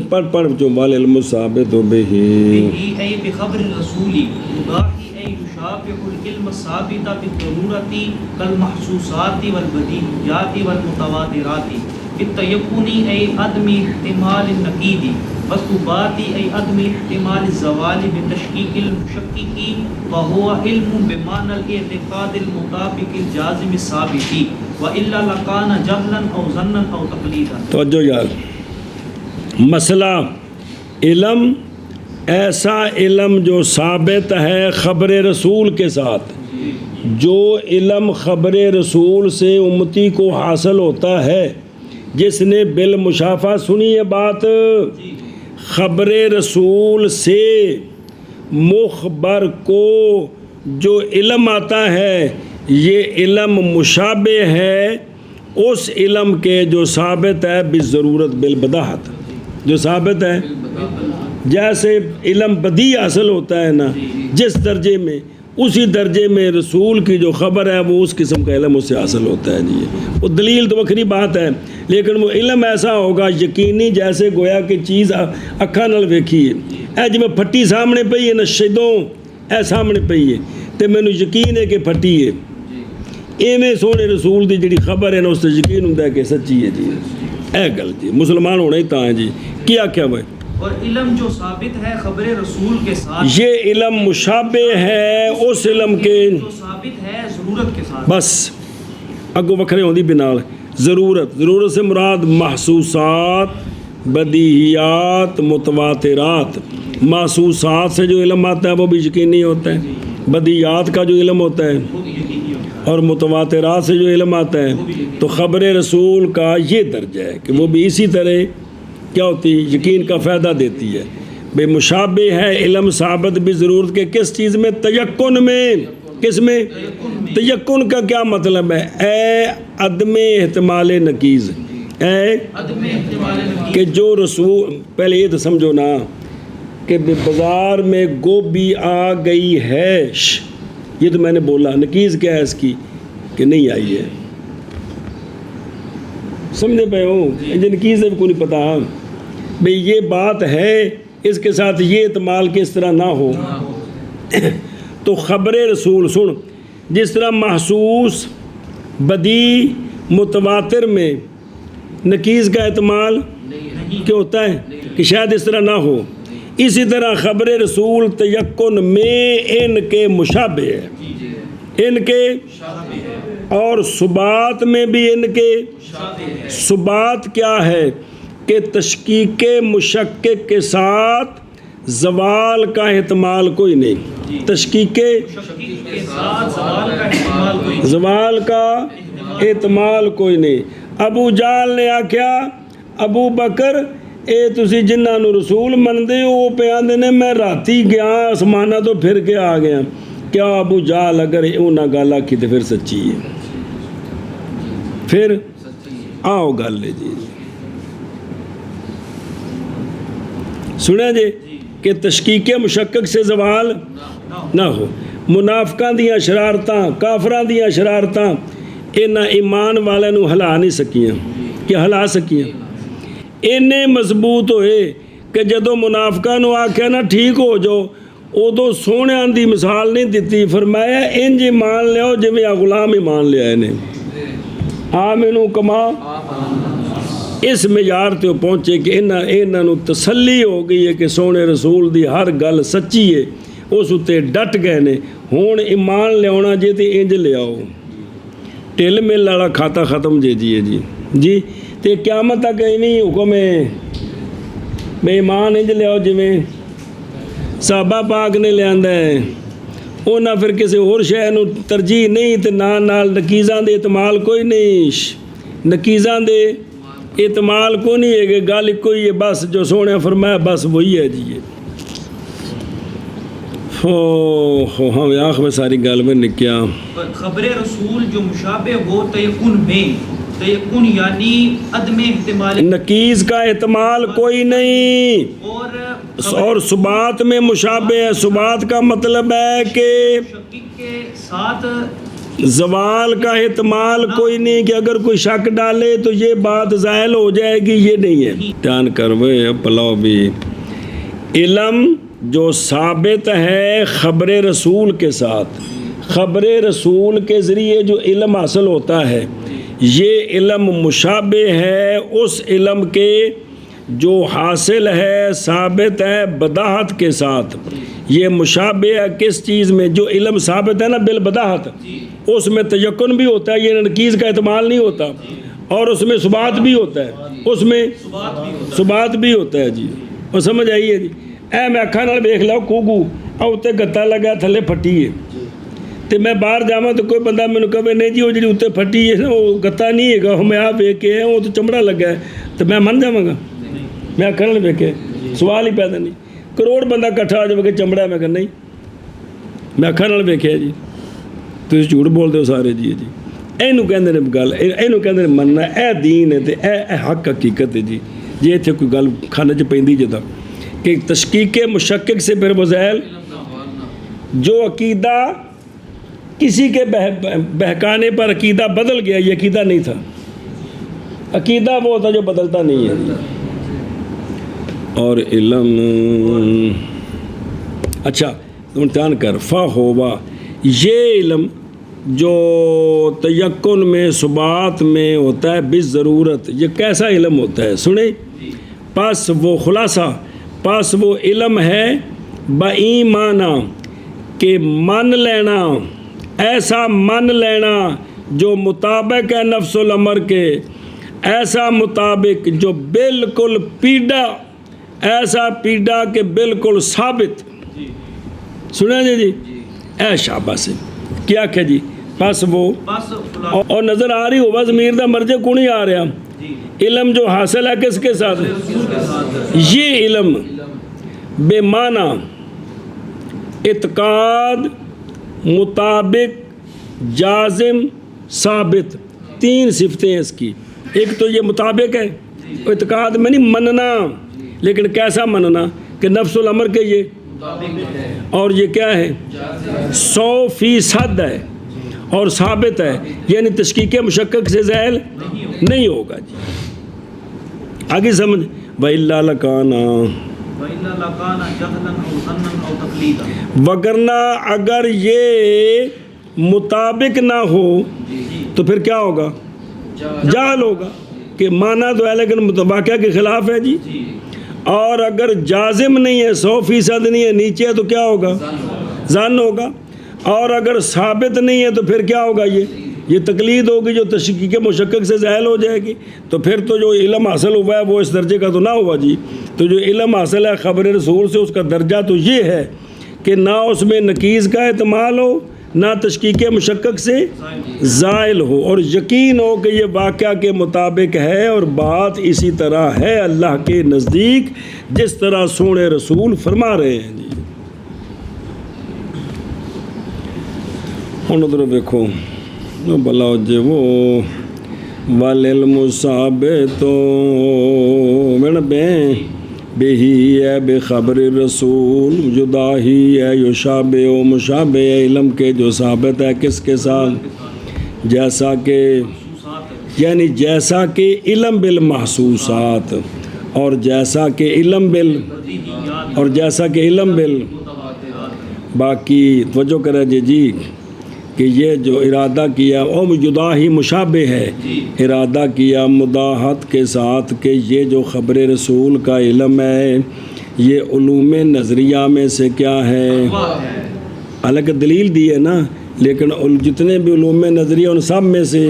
Speaker 1: پڑھ پڑھ جو وال علم ثابت و بہی
Speaker 2: بخبر الرسول العلم الثابت بالضرورة كالمحسوسات والبدیہیات والمتواترات بالتیقن ای عدم احتمال النقید والثبات ای عدم احتمال الزوال بتشکیک المشکک وهو علم بمعنى الاعتقاد المطابق الجازم الثابت والا لکان جہلا او ظنا او تقلیدا۔
Speaker 1: توجہ یار، مسئلہ علم ایسا علم جو ثابت ہے خبر رسول کے ساتھ، جو علم خبر رسول سے امتی کو حاصل ہوتا ہے، جس نے بالمشافہ سنی ہے بات، خبر رسول سے مخبر کو جو علم آتا ہے یہ علم مشابہ ہے اس علم کے جو ثابت ہے بالضرورت بالبداہت، جو ثابت ہے جیسے علم بدیع حاصل ہوتا ہے نا جس درجے میں، اسی درجے میں رسول کی جو خبر ہے وہ اس قسم کا علم اس سے حاصل ہوتا ہے جی۔ وہ دلیل تو وکری بات ہے، لیکن وہ علم ایسا ہوگا یقینی، جیسے گویا کہ چیز اکھاں نال ویکھی ہے، اے جی میں پھٹی سامنے پئی ہے نا شدوں اے سامنے پئی ہے تے مینوں یقین ہے کہ پھٹی ہے، ایویں سونے رسول دی جڑی خبر ہے نا اس تے یقین ہوندا ہے کہ سچی ہے جی۔ اے گل جی مسلمان ہونا ہی تاں ہے جی۔ کیا کیا وہ
Speaker 2: اور علم جو ثابت ہے خبر رسول کے ساتھ،
Speaker 1: یہ علم مشابہ ہے اس علم کے
Speaker 2: جو ثابت ہے ضرورت کے ساتھ،
Speaker 1: بس اگو وکھرے ہوندی بنال ضرورت سے مراد محسوسات، بدیہیات، متواترات۔ محسوسات سے جو علم آتا ہے وہ بھی یقینی ہوتا ہے، بدیہیات کا جو علم ہوتا ہے اور متواترات سے جو علم آتا ہے، تو خبر رسول کا یہ درجہ ہے کہ وہ بھی اسی طرح کیا ہوتی ہے؟ یقین کا فائدہ دیتی ہے۔ بے مشابہ ہے علم ثابت بھی ضرورت کے کس چیز میں؟ تیقن میں۔ کس میں؟ تیقن کا کیا مطلب ہے؟ اے عدم احتمال نقیض، اے
Speaker 2: عدم احتمال نقیض،
Speaker 1: کہ جو رسول، پہلے یہ تو سمجھو نا کہ بازار میں گوبھی آ گئی ہے، یہ تو میں نے بولا، نقیض کیا ہے اس کی؟ کہ نہیں آئی ہے۔ سمجھے پہ ہو؟ نقیض ہے کو نہیں پتا بھئی یہ بات ہے، اس کے ساتھ یہ احتمال کہ اس طرح نہ ہو۔ تو خبر رسول سن، جس طرح محسوس بدی متواتر میں نقیض کا احتمال کیا ہوتا ہے کہ شاید اس طرح نہ ہو، اسی طرح خبر رسول تیقن میں ان کے مشابہ ہے، ان کے اور ثبات میں بھی ان کے۔ ثبات کیا ہے؟ کہ تشکیک مشکک کے ساتھ زوال کا احتمال کوئی نہیں، تشکیک
Speaker 2: کے ساتھ زوال کا احتمال کوئی نہیں،
Speaker 1: زوال کا احتمال کوئی نہیں۔ ابو جہل نے آکھیا ابو بکر اے تسی جنہاں نو رسول مندے ہو، پہ آندے نے میں راتی گیا آسمانہ تو پھر کے آ گیا۔ کیا ابو جہل اگر انہاں گل آکھی تو پھر سچی ہے؟ پھر آؤ گل ہے جی، سنیں جی کہ تشکیک مشکک سے زوال نہ ہو۔ منافقاں دیاں شرارتاں، کافراں دیاں شرارتاں انہاں ایمان والے نو ہلا نہیں سکیاں، کیا ہلا سکیاں؟ اینے مضبوط ہوئے کہ جدو منافقاں نو آکھیا نا ٹھیک ہو جاؤ، ادو سونیاں دی مثال نہیں دیتی، فرمایا انج ایمان لیاؤ جویں غلام ایمان لے آئے نے، آمنو کما، اس معیار تے پہنچے کہ انہاں نو تسلی ہو گئی ہے کہ سونے رسول دی ہر گل سچی ہے، اس اتے ڈٹ گئے نے۔ ہون ایمان لیاؤنا جے تے انج لیاؤ، ٹل مل والا کھاتا ختم جے جی تے قیامت تک ایویں حکم ہے بے ایمان انج لیاؤ جویں صحابہ پاک نے لیاندا ہے، انہاں پھر کسی اور شے نو ترجیح نہیں، تے نال نقیضاں دے احتمال کوئی نہیں، نقیضاں دے احتمال کو نہیں ہے کہ گل کوئی ہے، بس جو سونے فرمایا بس وہی ہے جی۔ ہم آخ میں ساری گل میں نکیا
Speaker 2: خبر رسول جو مشابہ ہو تیقن میں، تیقن یعنی عدم احتمال
Speaker 1: نقیض کا احتمال کوئی نہیں، اور ثبات میں مشابہ ہے۔ ثبات کا مطلب ہے کہ
Speaker 2: مشکک کے ساتھ
Speaker 1: زوال کا احتمال کوئی نہیں کہ اگر کوئی شک ڈالے تو یہ بات زائل ہو جائے گی، یہ نہیں ہے۔ دھیان کروے پلاؤ بھی، علم جو ثابت ہے خبر رسول کے ساتھ، خبر رسول کے ذریعے جو علم حاصل ہوتا ہے، یہ علم مشابہ ہے اس علم کے جو حاصل ہے ثابت ہے بداحت کے ساتھ۔ یہ مشابہ ہے کس چیز میں؟ جو علم ثابت ہے نا بالبداحت، اس میں تیقن بھی ہوتا ہے، یہ نقیض کا احتمال نہیں ہوتا، اور اس میں ثبات بھی ہوتا ہے، اس میں ثبات بھی ہوتا ہے جی۔ اور سمجھ آئیے جی؟ اے میں اکھاں نال ویکھ لاؤ کوگو اوتے گتا لگا تھلے پھٹی ہے، تے میں باہر جاواں تو کوئی بندہ مینوں کہے نہیں جی وہ جڑی اوتے پھٹی ہے نا وہ گتا نہیں ہے گا، میں آ ویکھ کے وہ تو چمڑا لگا ہے، تو میں من جاواں گا؟ میں اکھاں نال ویکھے سوال ہی پیدا نہیں۔ کروڑ بندہ کٹھا ہو جائے کہ چمڑا ہے، میں کہا نہیں میں اکھاں نال ویکھیا جی، تسی جھوٹ بول دے سارے جی۔ اینوں کہندے نے گل، اینوں کہندے نے مننا، اے دین ہے تے اے حق حقیقت ہے جی۔ جی ایتھے کوئی گل کھانے چ پیندی جدا کہ تشکیک مشکک سے پھر وزیل، جو عقیدہ کسی کے بہکانے پر عقیدہ بدل گیا، یہ عقیدہ نہیں تھا، عقیدہ وہ ہوتا جو بدلتا نہیں ہے۔ اور علم اچھا امتحان کر فا ہوا، یہ علم جو تیقن میں ثبات میں ہوتا ہے بالضرورت، یہ کیسا علم ہوتا ہے سنیں؟ پس وہ خلاصہ، پس وہ علم ہے بایمانہ کہ من لینا، ایسا من لینا جو مطابق ہے نفس الامر کے، ایسا مطابق جو بالکل پیڈا، ایسا پیڈا کہ بالکل ثابت۔ سنیں جی اے شاباش سے کیا کہ جی پس وہ، اور نظر آ رہی ہوگا ضمیر دا مرجع کو نہیں آ رہا، علم جو حاصل ہے کس کے ساتھ؟ یہ علم بے معنی اعتقاد مطابق جازم ثابت، تین صفتیں ہیں اس کی. ایک تو یہ مطابق ہے، اعتقاد میں نہیں مننا، لیکن کیسا مننا کہ نفس الامر کے یہ، اور یہ کیا ہے 100% ہے اور ثابت ہے، یعنی تشکیک مشکک سے زائل نہیں ہوگا. جی آگے سمجھ. وَإِلَّا لَكَانَ وگرنہ اگر یہ مطابق نہ ہو تو پھر کیا ہوگا؟ جہل ہوگا، کہ مانا تو ہے لیکن واقعہ کے خلاف ہے. جی اور اگر جازم نہیں ہے 100% نہیں ہے، نیچے ہے تو کیا ہوگا؟ ظن ہوگا. اور اگر ثابت نہیں ہے تو پھر کیا ہوگا؟ یہ تقلید ہوگی جو تشکیک مشکک سے زائل ہو جائے گی. تو پھر تو جو علم حاصل ہوا ہے وہ اس درجے کا تو نہ ہوا. جی تو جو علم حاصل ہے خبر رسول سے، اس کا درجہ تو یہ ہے کہ نہ اس میں نقیض کا احتمال ہو، نہ تشکیک مشکک سے زائل ہو، اور یقین ہو کہ یہ واقعہ کے مطابق ہے اور بات اسی طرح ہے اللہ کے نزدیک جس طرح سونے رسول فرما رہے ہیں. جی ہوں ادھر دیکھو بلا جی وہ والعلم ثابت بہی ہے بے خبر رسول جدا ہی ہے یشابہ و مشابہ. علم کے جو ثابت ہے کس کے ساتھ؟ جیسا کہ یعنی جیسا کہ علم بالمحسوسات، اور جیسا کہ علم اور جیسا کہ علم باقی توجہ کرے. جی کہ یہ جو ارادہ کیا او جدا ہی مشابہ ہے، ارادہ کیا مداحت کے ساتھ کہ یہ جو خبر رسول کا علم ہے یہ علوم نظریہ میں سے کیا ہے؟ حالانکہ دلیل دی ہے نا، لیکن جتنے بھی علوم نظریہ ان سب میں سے،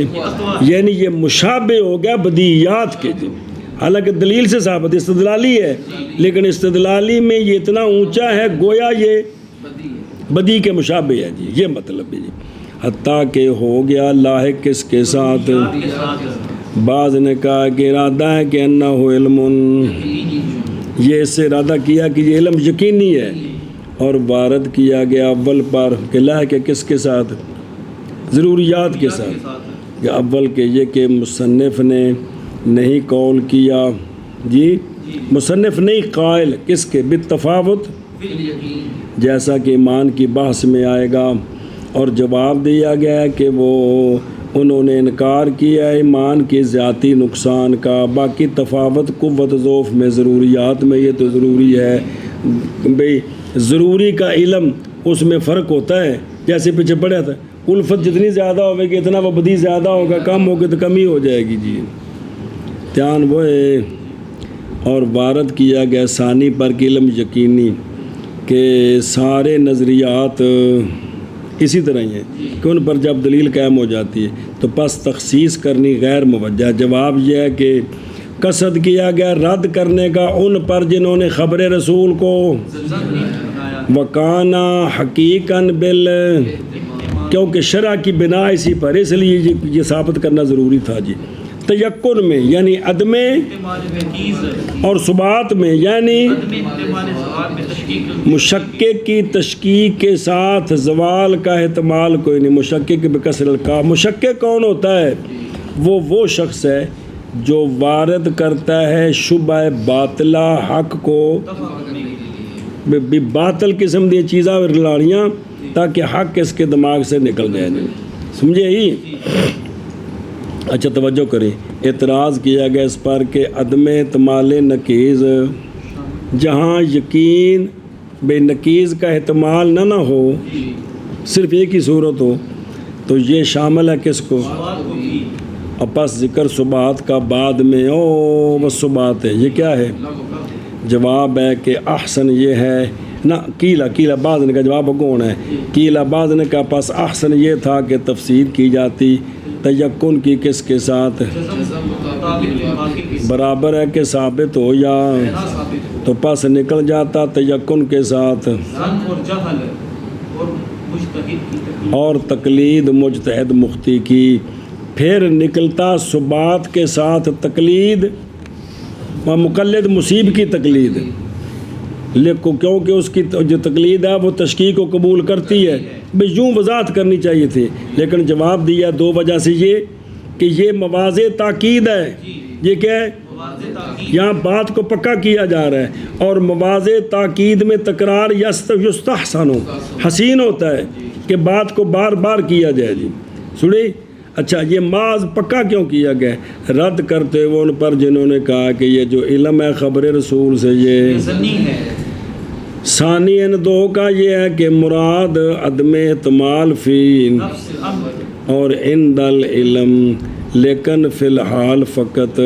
Speaker 1: یعنی یہ مشابہ ہو گیا بدیہیات کے. حالانکہ دلیل سے ثابت استدلالی ہے، لیکن استدلالی میں یہ اتنا اونچا ہے گویا یہ بدی کے مشابہ ہے. جی یہ مطلب ہے. جی حتیٰ کہ ہو گیا لاحق کس کے ساتھ؟ بعض نے کہا کہ ارادہ ہے کہ انہ علم، یہ اس سے ارادہ کیا کہ یہ علم یقینی ہے، اور وارد کیا گیا اول پر کہ لاحق کس کے ساتھ؟ ضروریات کے ساتھ. یا اول کہ یہ کہ مصنف نے نہیں قول کیا. جی مصنف نہیں قائل کس کے؟ بالتفاوت، جیسا کہ ایمان کی بحث میں آئے گا. اور جواب دیا گیا ہے کہ وہ انہوں نے انکار کیا ہے ایمان کی ذاتی نقصان کا. باقی تفاوت قوت ضعف میں، ضروریات میں یہ تو ضروری ہے بھئی، ضروری کا علم اس میں فرق ہوتا ہے. جیسے پیچھے پڑھا تھا الفت جتنی زیادہ ہوگی کہ اتنا وہ بدی زیادہ ہوگا، کم ہوگی تو کمی ہو جائے گی. جی دھیان وہ ہے. اور وارد کیا گیا ثانی پر کہ علم یقینی، کہ سارے نظریات اسی طرح ہی ہیں کہ ان پر جب دلیل قائم ہو جاتی ہے تو پس تخصیص کرنی غیر موجہ. جواب یہ ہے کہ قصد کیا گیا رد کرنے کا ان پر جنہوں نے خبر رسول کو وکانا حقیقاً کیونکہ شرع کی بنا اسی پر، اس لیے یہ ثابت کرنا ضروری تھا. جی تیقن میں یعنی عدم، اور ثبات میں یعنی مشکک کی تشکیک کے ساتھ زوال کا احتمال کوئی نہیں. مشکک بکسر الکاف. مشکک کون ہوتا ہے؟ وہ شخص ہے جو وارد کرتا ہے شبہ باطلہ حق کو، باطل قسم دی چیزاں رلاڑیاں تاکہ حق اس کے دماغ سے نکل جائے. سمجھے ہی؟ اچھا توجہ کریں. اعتراض کیا گیا اس پر کہ عدم احتمال نقیض، جہاں یقین بے نقیض کا احتمال نہ ہو، صرف ایک ہی صورت ہو، تو یہ شامل ہے کس کو؟ اور پس ذکر ثبات کا بعد میں بس ثبات ہے. یہ کیا ہے؟ جواب ہے کہ احسن یہ ہے نہ کیلا بعض نے کہا جواب کون ہے؟ کیلا بعض نے کہا پس احسن یہ تھا کہ تفسیر کی جاتی تیقن کی کس کے ساتھ؟ برابر ہے کہ ثابت ہو یا، تو پس نکل جاتا تیقن کے ساتھ. اور تقلید مجتہد مختی کی، پھر نکلتا ثبات کے ساتھ تقلید و مقلد مصیب کی تقلید، لیکن کیونکہ اس کی جو تقلید ہے وہ تشکیک کو قبول کرتی ہے، بھئی یوں وضاحت کرنی چاہیے تھی، لیکن جواب دیا دو وجہ سے یہ کہ یہ مواضع تاکید ہے، یہ کیا ہے؟ یہاں بات کو پکا کیا جا رہا ہے، اور مواضع تاکید میں تکرار یستحسن حسین ہوتا ہے کہ بات کو بار بار کیا جائے جی، سنی؟ اچھا یہ ماض پکا کیوں کیا گیا؟ رد کرتے ہوئے ان پر جنہوں نے کہا کہ یہ جو علم ہے خبر رسول سے یہ
Speaker 2: ظنی ہے۔
Speaker 1: ثانی ان دو کا یہ ہے کہ مراد عدم احتمال فی
Speaker 2: نفس الامر
Speaker 1: اور عند العلم، لیکن فی الحال فقط،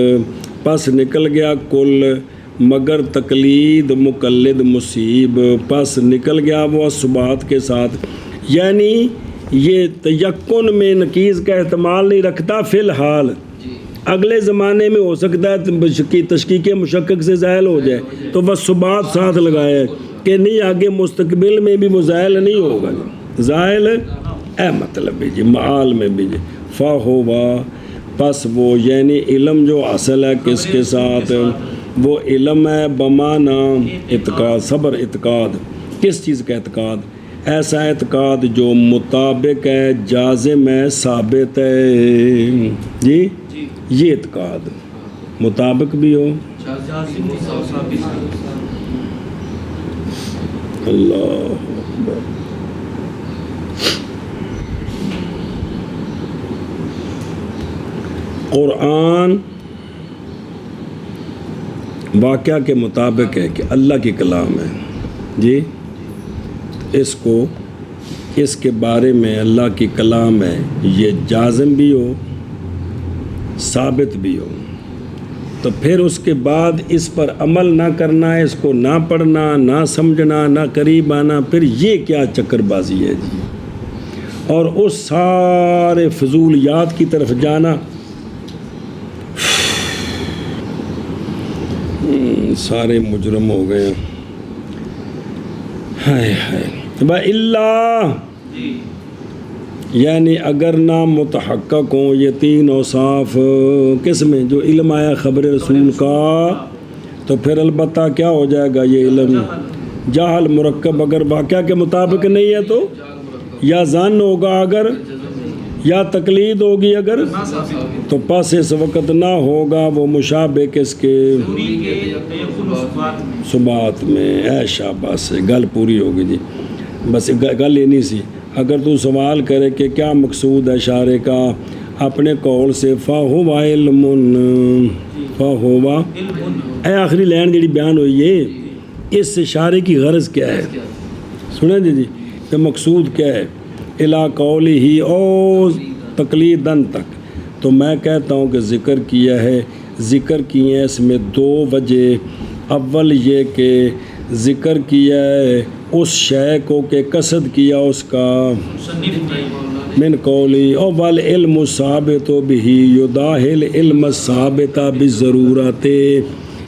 Speaker 1: پس نکل گیا کل مگر تقلید مقلد مصیب، پس نکل گیا وہ ثبات کے ساتھ، یعنی یہ تیقن میں نقیض کا احتمال نہیں رکھتا فی الحال، اگلے زمانے میں ہو سکتا ہے تشکیک مشکک سے زائل ہو جائے تو وہ ثبات ساتھ لگایا ہے کہ نہیں آگے مستقبل میں بھی وہ زائل نہیں ہوگا، زائل اے مطلب ہے جی معال میں بھی جی فاہوا، پس وہ یعنی علم جو اصل ہے کس کے ساتھ، وہ علم ہے بمانا اعتقاد، صبر اعتقاد، کس چیز کا اعتقاد؟ ایسا اعتقاد جو مطابق ہے، جازم ہے، ثابت ہے جی، یہ اعتقاد مطابق بھی ہو،
Speaker 2: جازم و ثابت۔
Speaker 1: اللہ اکبر۔ قرآن واقعہ کے مطابق ہے کہ اللہ کی کلام ہے جی، اس کے بارے میں اللہ کی کلام ہے، یہ جازم بھی ہو ثابت بھی ہو، تو پھر اس کے بعد اس پر عمل نہ کرنا، اس کو نہ پڑھنا، نہ سمجھنا، نہ قریب آنا، پھر یہ کیا چکر بازی ہے جی، اور اس سارے فضولیات کی طرف جانا، سارے مجرم ہو گئے، ہائے ہائے وَإِلَّا، یعنی اگر نہ متحقق ہوں یہ تین اوصاف کس میں جو علم آیا خبر رسول کا، تو پھر البتہ کیا ہو جائے گا یہ علم جہل مرکب، اگر واقعہ کے مطابق نہیں ہے تو یا ظن ہوگا اگر، یا تقلید ہوگی اگر، تو پس اس وقت نہ ہوگا وہ مشابہ کس کے ثبات میں، اے شاباش سے گل پوری ہوگی جی، بس گل یہ نہیں سی، اگر تو سوال کرے کہ کیا مقصود ہے شارع کا اپنے قول سے فَهُوَ عِلْمٌ، فَهُوَ، اے آخری لائن جڑی بیان ہوئی ہے اس سے شارع کی غرض کیا ہے، سنیں جی کہ مقصود کیا ہے، اِلَىٰ قَوْلِهِ او تقلیداً تک، تو میں کہتا ہوں کہ ذکر کیا ہے، ذکر کیے ہیں اس میں دو وجہ، اول یہ کہ ذکر کیا ہے اس شے کو کہ قصد کیا اس کا من قولی، او والعلم ثابت بہ یداہل علم ثابت بالضرورت،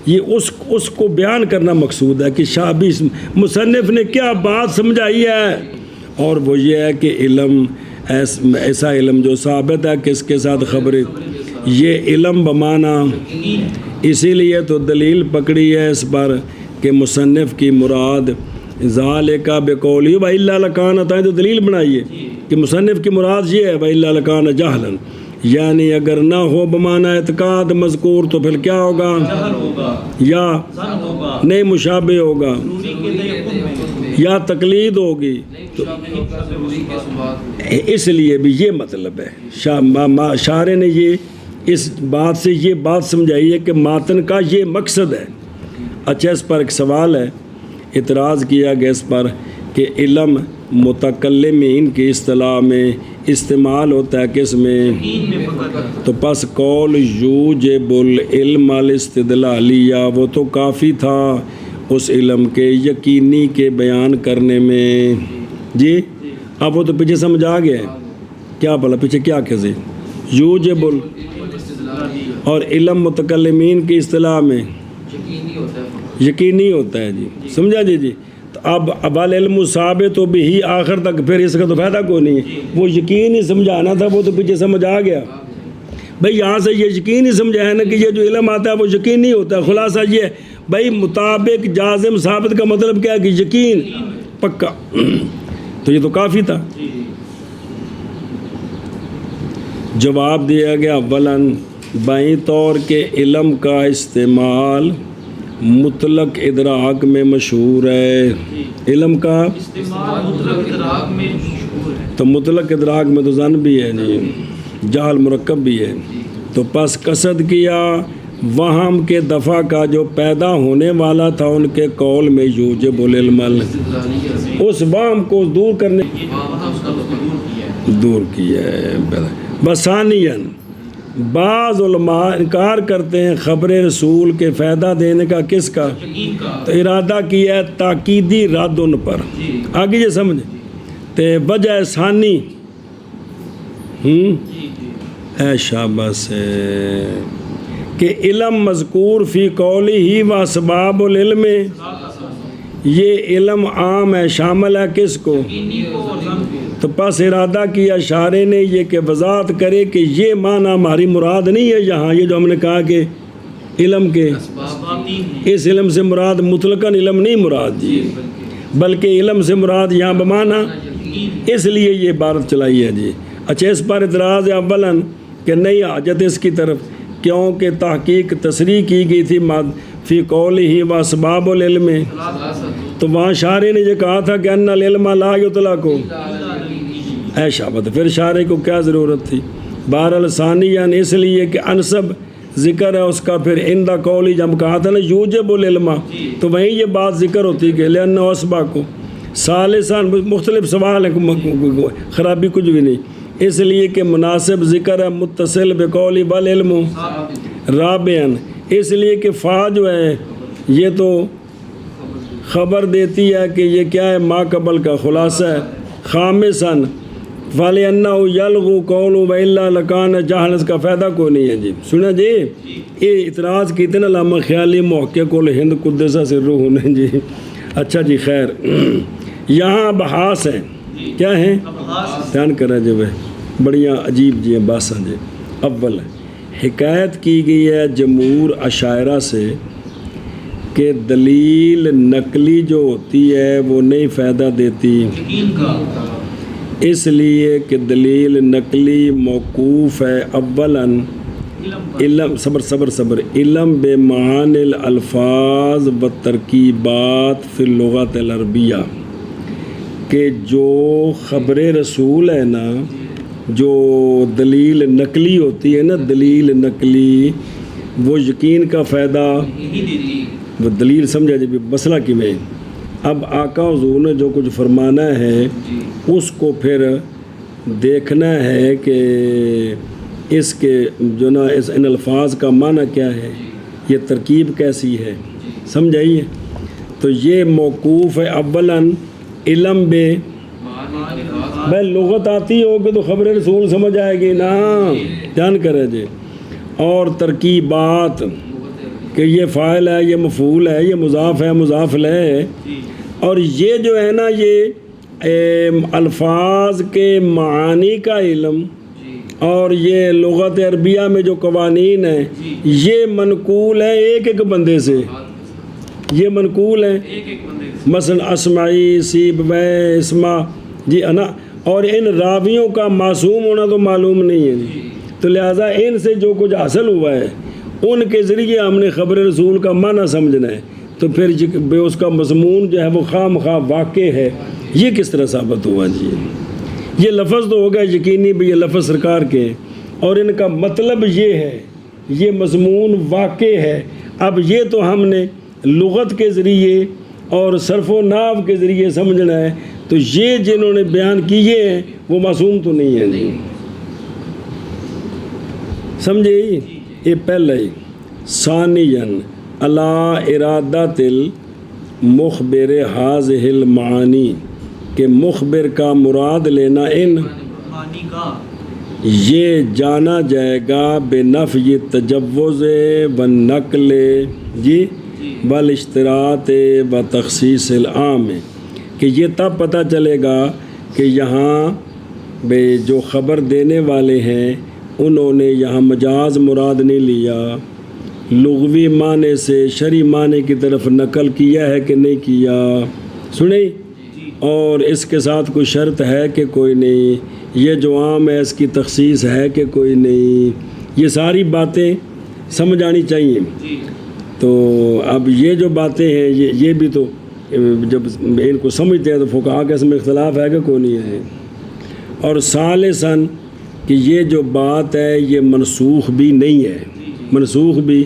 Speaker 1: یہ اس کو بیان کرنا مقصود ہے کہ شابی مصنف نے کیا بات سمجھائی ہے، اور وہ یہ ہے کہ علم ایسا علم جو ثابت ہے کس کے ساتھ خبر، یہ علم بمانا، اسی لیے تو دلیل پکڑی ہے اس پر کہ مصنف کی مراد ذالک بقولی وَإِلَّا لَكَانَ، تو دلیل بنائیے کہ مصنف کی مراد یہ ہے وَإِلَّا لَكَانَ جَهْلًا، یعنی اگر نہ ہو بمانا اعتقاد مذکور تو پھر کیا ہوگا، یا نہیں مشابہ ہوگا، یا تقلید ہوگی، اس لیے بھی یہ مطلب ہے شارع نے یہ اس بات سے یہ بات سمجھائی ہے کہ ماتن کا یہ مقصد ہے۔ اچھا اس پر ایک سوال ہے، اعتراض کیا گیا اس پر کہ علم متکلمین کی اصطلاح میں استعمال ہوتا ہے کس میں، تو پس قول یوجب العلم الاستدلالیہ، وہ تو کافی تھا اس علم کے یقینی کے بیان کرنے میں جی، اب وہ تو پیچھے سمجھ آ گیا کیا بولا، پیچھے کیا کہتے یوجب اور علم متکلمین کی اصطلاح میں یقینی ہوتا ہے جی، سمجھا جی، تو اب علم ثابت بھی ہی آخر تک، پھر اس کا تو فائدہ کوئی نہیں ہے، وہ یقین ہی سمجھانا تھا، وہ تو پیچھے سمجھ آ گیا بھائی یہاں سے یہ یقین ہی سمجھایا نا کہ یہ جو علم آتا ہے وہ یقین نہیں ہوتا. خلاصہ یہ ہے بھائی مطابق جازم ثابت کا مطلب کیا ہے کہ یقین پکا. تو یہ تو کافی تھا. جواب دیا گیا اولاً بائیں طور کے علم کا استعمال مطلق ادراک میں مشہور ہے. علم کا
Speaker 2: استعمال مطلق ادراک میں مشہور ہے.
Speaker 1: تو مطلق ادراک میں تو ظن بھی ہے جی، جہل مرکب بھی ہے. تو پس قصد کیا وہم کے دفع کا جو پیدا ہونے والا تھا ان کے قول میں یوجب العلم، اس وہم کو دور کرنے دور کیا ہے. بثانیاً بعض علماء انکار کرتے ہیں خبر رسول کے فائدہ دینے کا. کس کا؟ تو ارادہ کیا ہے تاکیدی رد ان پر. آگے یہ سمجھیں تو وجہ ثانی اے شاباش کہ علم مذکور فی قولی ہی و اسباب العلم، یہ علم عام ہے، شامل ہے کس کو؟ تو پس ارادہ کیا شارع نے یہ کہ وضاحت کرے کہ یہ معنی ہماری مراد نہیں ہے یہاں. یہ جو ہم نے کہا کہ علم کے اس علم سے مراد مطلقاً علم نہیں مراد جی، بلکہ علم سے مراد یہاں بمعنی، اس لیے یہ عبارت چلائی ہے جی. اچھا اس پر اعتراض ہے اولاً کہ نہیں حاجت اس کی طرف، کیونکہ تحقیق تصریح کی گئی تھی فی قولی و اسباب العلم. تو وہاں شارع نے یہ کہا تھا کہ ان العلم لا یطلق، اے شابت پھر شارع کو کیا ضرورت تھی؟ بہرحال ثانیاً اس لیے کہ انسب ذکر ہے اس کا. پھر عند قولی جب کہا تھا نا یوجب العلم، تو وہیں یہ بات ذکر ہوتی کہ لأن اسبا کو ثالثاً مختلف سوال ہے، خرابی کچھ بھی نہیں، اس لیے کہ مناسب ذکر ہے متصل بقولی والعلم رابعاً، اس لیے کہ فا جو ہے یہ تو خبر دیتی ہے کہ یہ کیا ہے ما قبل کا خلاصہ ہے. خامساً فَلِأَنَّهُ يَلْغُو قَوْلُ وَإِلَّا لَكَانَ جَهْلًا، اس کا فائدہ کوئی نہیں ہے جی. سنا جی یہ اعتراض کیتے نا علامہ خیالی محقق الہند قدس سرہ نے جی. اچھا جی خیر، یہاں ابحاث ہیں. کیا ہیں؟ دھیان کریں جی بھائی، بڑیاں عجیب جی ہیں باساں جی. اول حکایت کی گئی ہے جمہور اشاعرہ سے کہ دلیل نقلی جو ہوتی ہے وہ نہیں فائدہ دیتی، اس لیے کہ دلیل نقلی موقوف ہے اولاً علم صبر علم بے معانی الالفاظ و ترکیبات فی اللغت العربیہ، کہ جو خبر رسول ہے نا، جو دلیل نقلی ہوتی ہے نا، دلیل نقلی وہ یقین کا فائدہ، وہ دلیل سمجھا جی مسئلہ کی میں. اب آقا حضور نے جو کچھ فرمانا ہے اس کو پھر دیکھنا ہے کہ اس کے جو نا ان الفاظ کا معنی کیا ہے، یہ ترکیب کیسی ہے، سمجھائیے. تو یہ موقوف ہے اولاً علم بے، بھائی لغت آتی ہوگی تو خبر رسول سمجھ آئے گی نا، دھیان کرے جی. اور ترکیبات کہ یہ فاعل ہے، یہ مفعول ہے، یہ مضاف ہے، مضاف ہے. اور یہ جو ہے نا یہ الفاظ کے معانی کا علم اور یہ لغت عربیہ میں جو قوانین ہیں یہ منقول ہے ایک ایک بندے سے، یہ منقول ہے مثلا اسمعی سیب وے اسما جی انا، اور ان راویوں کا معصوم ہونا تو معلوم نہیں ہے جی. تو لہٰذا ان سے جو کچھ حاصل ہوا ہے ان کے ذریعے ہم نے خبر رسول کا معنی سمجھنا ہے. تو پھر اس کا مضمون جو ہے وہ خواہ مخواہ واقع ہے، یہ کس طرح ثابت ہوا جی؟ یہ لفظ تو ہو گیا یقینی بھی، یہ لفظ سرکار کے، اور ان کا مطلب یہ ہے، یہ مضمون واقع ہے. اب یہ تو ہم نے لغت کے ذریعے اور صرف و نحو کے ذریعے سمجھنا ہے. تو یہ جنہوں نے بیان کیے ہیں وہ معصوم تو نہیں ہیں جی، سمجھے؟ یہ پہلا ہی. ثانیاً علی ارادت المخبر حاذہ المعانی، کہ مخبر کا مراد لینا ان یہ جانا جائے گا بنفی تجوز و نقل جی والاشتراط و تخصیص العام، کہ یہ تب پتہ چلے گا کہ یہاں بے جو خبر دینے والے ہیں انہوں نے یہاں مجاز مراد نہیں لیا، لغوی معنی سے شرعی معنی کی طرف نقل کیا ہے کہ نہیں کیا؟ سنیں، اور اس کے ساتھ کوئی شرط ہے کہ کوئی نہیں؟ یہ جو عام ہے اس کی تخصیص ہے کہ کوئی نہیں؟ یہ ساری باتیں سمجھ آنی چاہیے۔ تو اب یہ جو باتیں ہیں یہ بھی تو جب ان کو سمجھتے ہیں تو فقہا کے اس میں اختلاف ہے کہ کوئی نہیں ہے۔ اور ثالثاً کہ یہ جو بات ہے یہ منسوخ بھی نہیں ہے، منسوخ بھی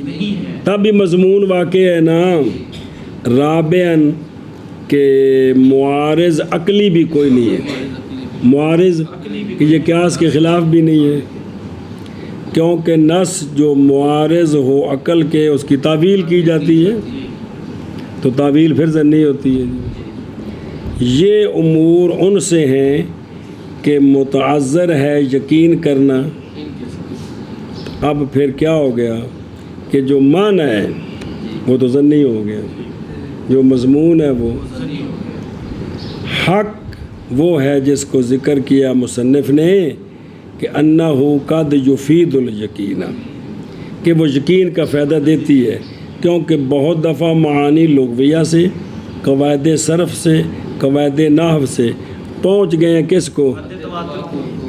Speaker 1: تب بھی مضمون واقع ہے نا۔ رابعاً کہ معارض عقلی بھی کوئی نہیں ہے، معارض کہ یہ قیاس کے خلاف بھی نہیں ہے، کیونکہ نص جو معارض ہو عقل کے اس کی تعویل کی جاتی ہے، تو تعویل پھر ظنی ہوتی ہے۔ یہ امور ان سے ہیں کہ متعذر ہے یقین کرنا۔ اب پھر کیا ہو گیا کہ جو معنی ہے وہ تو ظنی ہو گیا، جو مضمون ہے وہ حق وہ ہے جس کو ذکر کیا مصنف نے کہ انہو قد یفید الیقین، کہ وہ یقین کا فائدہ دیتی ہے، کیونکہ بہت دفعہ معانی لغویہ سے، قواعد صرف سے، قواعد نحو سے پہنچ گئے ہیں کس کو؟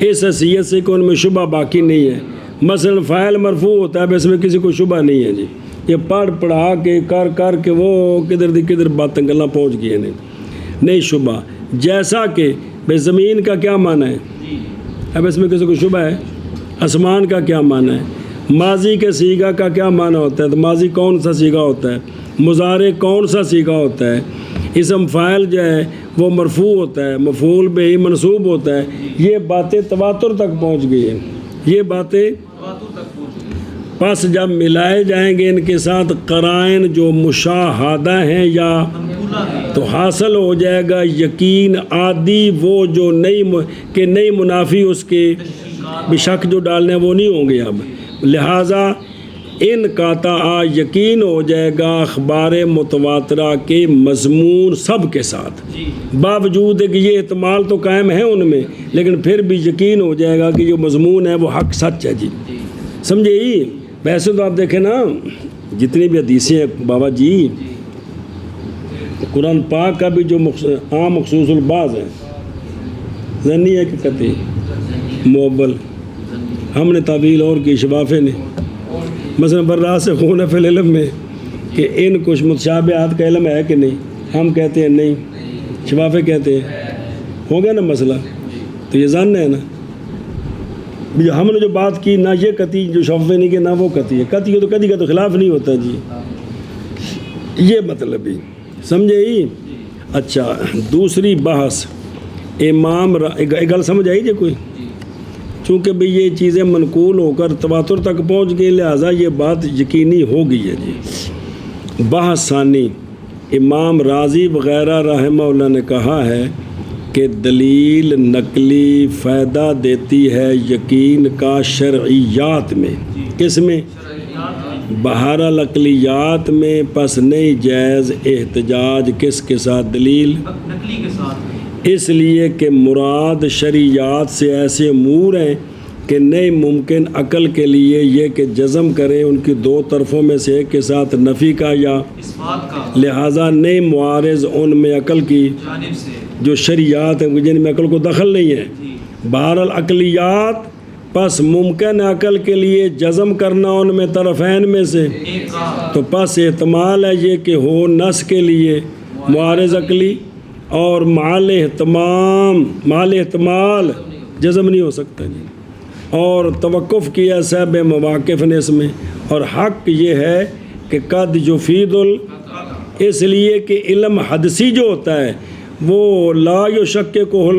Speaker 1: اس حیثیت سے کہ ان میں شبہ باقی نہیں ہے۔ مثلا فاعل مرفوع ہوتا ہے، اس میں کسی کو شبہ نہیں ہے جی، یہ پڑھا کے کر کے وہ کدھر باتیں گلاں پہنچ گئی ہیں، نہیں شبہ۔ جیسا کہ بے زمین کا کیا معنی ہے، اب اس میں کسی کو شبہ ہے؟ آسمان کا کیا معنی ہے؟ ماضی کے صیغہ کا کیا معنی ہوتا ہے؟ تو ماضی کون سا صیغہ ہوتا ہے؟ مضارع کون سا صیغہ ہوتا ہے؟ اسم فاعل جو ہے وہ مرفوع ہوتا ہے، مفعول بہ منصوب ہوتا ہے۔ یہ باتیں تواتر تک پہنچ گئی ہیں، یہ باتیں پس جب ملائے جائیں گے ان کے ساتھ قرائن جو مشاہدہ ہیں یا تو حاصل ہو جائے گا یقین عادی، وہ جو نئی منافی اس کے بشک جو ڈالنے وہ نہیں ہوں گے اب، لہٰذا ان قاطع یقین ہو جائے گا اخبار متواترہ کے مضمون سب کے ساتھ، باوجود کہ یہ احتمال تو قائم ہے ان میں، لیکن پھر بھی یقین ہو جائے گا کہ جو مضمون ہے وہ حق سچ ہے جی، سمجھے ہی؟ ویسے تو آپ دیکھیں نا جتنی بھی حدیثیں ہیں بابا جی، قرآن پاک کا بھی جو عام مخصوص الباز ہے، ظنی ہے کہ قطعی معول، ہم نے تعویل اور کی شفافے نے، مثلا براسخون فی العلم میں کہ ان کچھ متشابہات کا علم ہے کہ نہیں، ہم کہتے ہیں نہیں، شفافے کہتے ہیں، ہو گیا نا مسئلہ۔ تو یہ ظن ہے نا، ہم نے جو بات کی نہ یہ قطعی جو شفافے نہیں کہ نہ وہ قطعی ہے، قطعی تو قطعی کا تو خلاف نہیں ہوتا جی، یہ مطلب ہی سمجھے ہی؟ اچھا دوسری بحث امام ایک گل سمجھ آئی جی کوئی؟ چونکہ بھی یہ چیزیں منقول ہو کر تواتر تک پہنچ گئی، لہٰذا یہ بات یقینی ہو گئی ہے جی۔ بحث ثانی، امام راضی وغیرہ رحمہ اللہ نے کہا ہے کہ دلیل نقلی فائدہ دیتی ہے یقین کا شرعیات میں، کس میں؟ بہرحال عقلیات میں، پس نہیں جائز احتجاج کس کے ساتھ؟ دلیل
Speaker 2: نقلی کے ساتھ،
Speaker 1: اس لیے کہ مراد شرعیات سے ایسے امور ہیں کہ نہیں ممکن عقل کے لیے یہ کہ جزم کریں ان کی دو طرفوں میں سے ایک کے ساتھ نفی کا یا
Speaker 2: اثبات کا،
Speaker 1: لہٰذا نہیں معارض ان میں عقل کی
Speaker 2: جانب سے
Speaker 1: جو شرعیات ہیں جن میں عقل کو دخل نہیں ہے۔ بہرحال عقلیات پس ممکن عقل کے لیے جزم کرنا ان میں طرفین میں سے،
Speaker 2: ایک کا
Speaker 1: تو پس احتمال ہے یہ کہ ہو نس کے لیے معارض عقلی، اور مال احتمال جزم نہیں ہو سکتا جی، اور توقف کیا صاحب مواقف نے اس میں، اور حق یہ ہے کہ قد یفید اس لیے کہ علم حدثی جو ہوتا ہے وہ لا یشک کو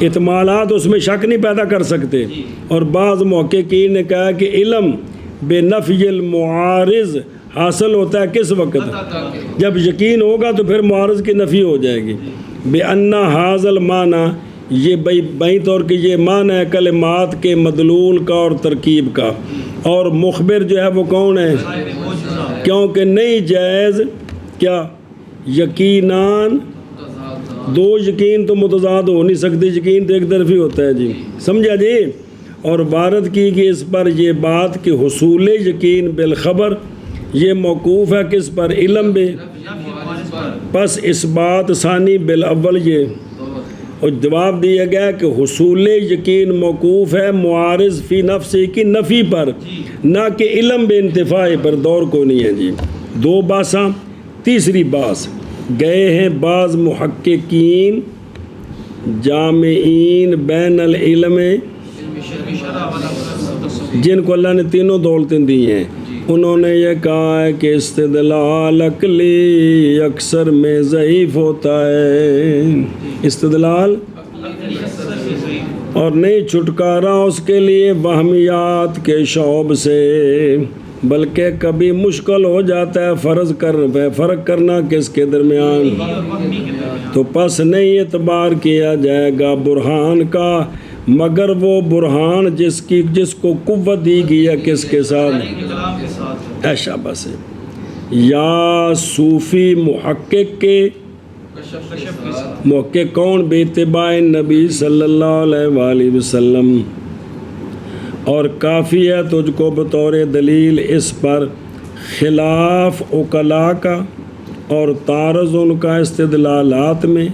Speaker 1: احتمالات اس میں شک نہیں پیدا کر سکتے، اور بعض محققین نے کہا کہ علم بے نفی المعارض حاصل ہوتا ہے کس وقت؟ جب یقین ہوگا تو پھر معارض کی نفی ہو جائے گی۔ بے انا حاصل معنی، یہ بئی طور کہ یہ معنی ہے کلمات کے مدلول کا اور ترکیب کا، اور مخبر جو ہے وہ کون ہے؟ کیونکہ نہیں جائز کیا یقیناً، دو یقین تو متضاد ہو نہیں سکتی، یقین تو ایک طرفی ہوتا ہے جی، سمجھا جی؟ اور وارد کی گئی اس پر یہ بات کہ حصول یقین بالخبر یہ موقوف ہے کس پر؟ علم بے، پس اس بات ثانی بالاول یہ، اور جواب دیا گیا کہ حصول یقین موقوف ہے معارض فی نفسی کی نفی پر، نہ کہ علم بے انتفاع پر، دور کو نہیں ہے جی۔ دو باساں، تیسری باس گئے ہیں بعض محققین جامعین بین العلم، جن کو اللہ نے تینوں دولتیں دی ہیں، انہوں نے یہ کہا ہے کہ استدلال عقلی اکثر میں ضعیف ہوتا ہے، استدلال اور نہیں چھٹکارا اس کے لیے وہمیات کے شعب سے، بلکہ کبھی مشکل ہو جاتا ہے فرق کرنا کس کے درمیان، تو پس نہیں اعتبار کیا جائے گا برہان کا مگر وہ برہان جس کو قوت دی گئی ہے کس کے ساتھ؟ ایشا بس ہے، یا صوفی محقق کے محقق کون؟ بے اتباع نبی صلی اللہ علیہ وآلہ وسلم، اور کافی ہے تجھ کو بطور دلیل اس پر خلاف عقلاء کا اور تعارض ان کا استدلالات میں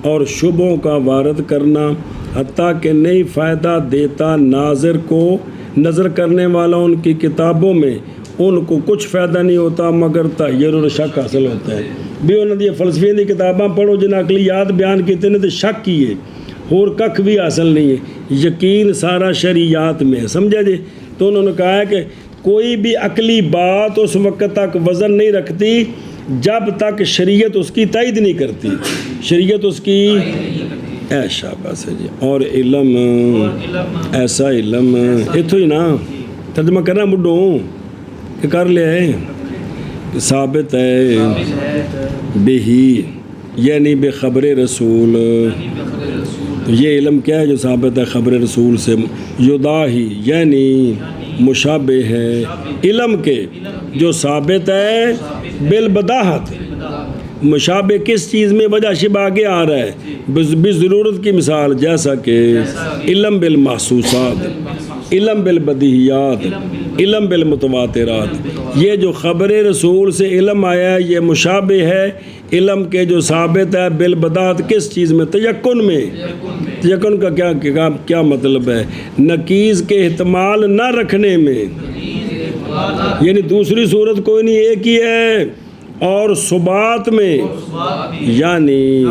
Speaker 1: اور شبہوں کا وارد کرنا، حتیٰ کہ نہیں فائدہ دیتا ناظر کو، نظر کرنے والا ان کی کتابوں میں ان کو کچھ فائدہ نہیں ہوتا مگر تحیر اور شک حاصل ہوتا ہے۔ بھی انہوں نے فلسفیاں دی کتاباں پڑھو جن عقلیات بیان کیتے نے تو شک کیے اور ککھ بھی حاصل نہیں ہے، یقین سارا شریعات میں ہے، سمجھا جی؟ تو انہوں نے کہا ہے کہ کوئی بھی عقلی بات اس وقت تک وزن نہیں رکھتی جب تک شریعت اس کی تائید نہیں کرتی، شریعت اس کی ایشا بس ہے جی۔ اور علم ایسا علم اتھو ہی نا ترجمہ کرنا بڈھوں کہ کر لیا ہے کہ ثابت ہے بہی یعنی بے خبر رسول، یہ علم کیا ہے جو ثابت ہے خبر رسول سے؟ یداہی یعنی مشابہ ہے علم کے جو ثابت ہے بالبداہت، مشابہ کس چیز میں؟ وجہ شبہ آگے آ رہا ہے بضرورت کی مثال، جیسا کہ علم بالمحسوسات، علم بالبدیہیات، علم بالمتواترات، یہ جو خبر رسول سے علم آیا ہے یہ مشابہ ہے علم کے جو ثابت ہے بالبداہت کس چیز میں؟ تیقن میں۔ تیقن کا کیا مطلب ہے؟ نقیض کے احتمال نہ رکھنے میں، یعنی دوسری صورت کوئی نہیں ایک ہی ہے، اور ثبات میں یعنی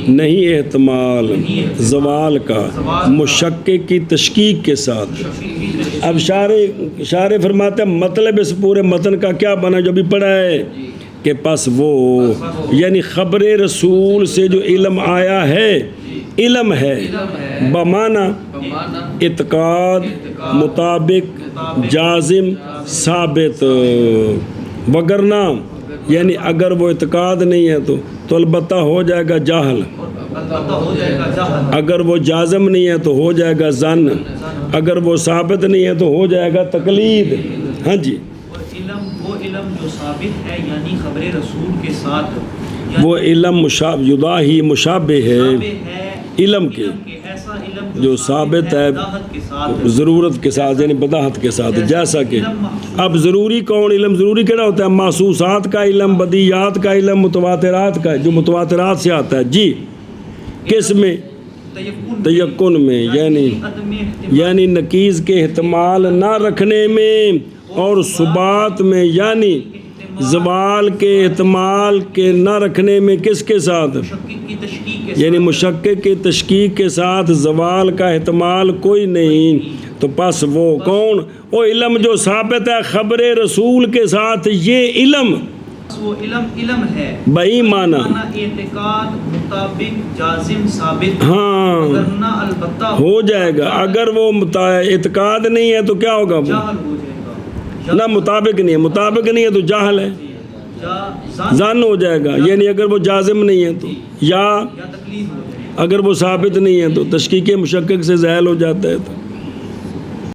Speaker 1: نہیں احتمال زوال کا، مشکک کی تشکیک کے ساتھ۔ اب شارح فرماتے ہیں مطلب اس پورے متن کا کیا بنا جو بھی پڑھا ہے کہ پس وہ یعنی خبر رسول سے جو علم آیا ہے، علم ہے بمعنی اعتقاد مطابق جازم ثابت، وگرنہ یعنی اگر وہ اعتقاد نہیں ہے تو البتہ ہو جائے گا جاہل، اگر وہ جازم نہیں ہے تو ہو جائے گا ظن، اگر وہ ثابت نہیں ہے تو ہو جائے گا تقلید۔ ہاں جی،
Speaker 2: وہ علم جو ثابت ہے یعنی خبر رسول کے ساتھ،
Speaker 1: وہ علم یداہی مشابہ ہے علم کے جو ثابت ہے ضرورت کے ساتھ یعنی بداہت کے ساتھ، جیسا کہ اب ضروری کون علم؟ ضروری کیا ہوتا ہے؟ محسوسات کا علم، بدیہیات کا علم، متواترات کا، جو متواترات سے آتا ہے جی، کس میں؟ تیقن میں، یعنی نقیض کے احتمال نہ رکھنے میں، اور ثبات میں یعنی زوال کے احتمال کے نہ رکھنے میں، کس کے ساتھ؟ یعنی مشکک کی تشکیک کے ساتھ زوال کا احتمال کوئی نہیں، تو پس وہ کون؟ وہ علم جو ثابت ہے خبر رسول کے ساتھ، یہ علم
Speaker 2: وہ علم ہے
Speaker 1: بئی معنی
Speaker 2: اعتقاد مطابق جازم ثابت،
Speaker 1: ہاں
Speaker 2: ورنہ البتہ
Speaker 1: ہو جائے گا، اگر وہ اعتقاد نہیں ہے تو کیا ہوگا؟
Speaker 2: جاہل ہو جائے گا،
Speaker 1: نہ مطابق نہیں ہے، مطابق نہیں ہے تو جاہل ہے، ظن ہو جائے گا، یعنی اگر وہ جازم نہیں ہے تو، یا
Speaker 2: تقلید ہو جائے گا،
Speaker 1: اگر وہ ثابت نہیں ہے تو تشکیک مشکک سے زائل ہو جاتا ہے تو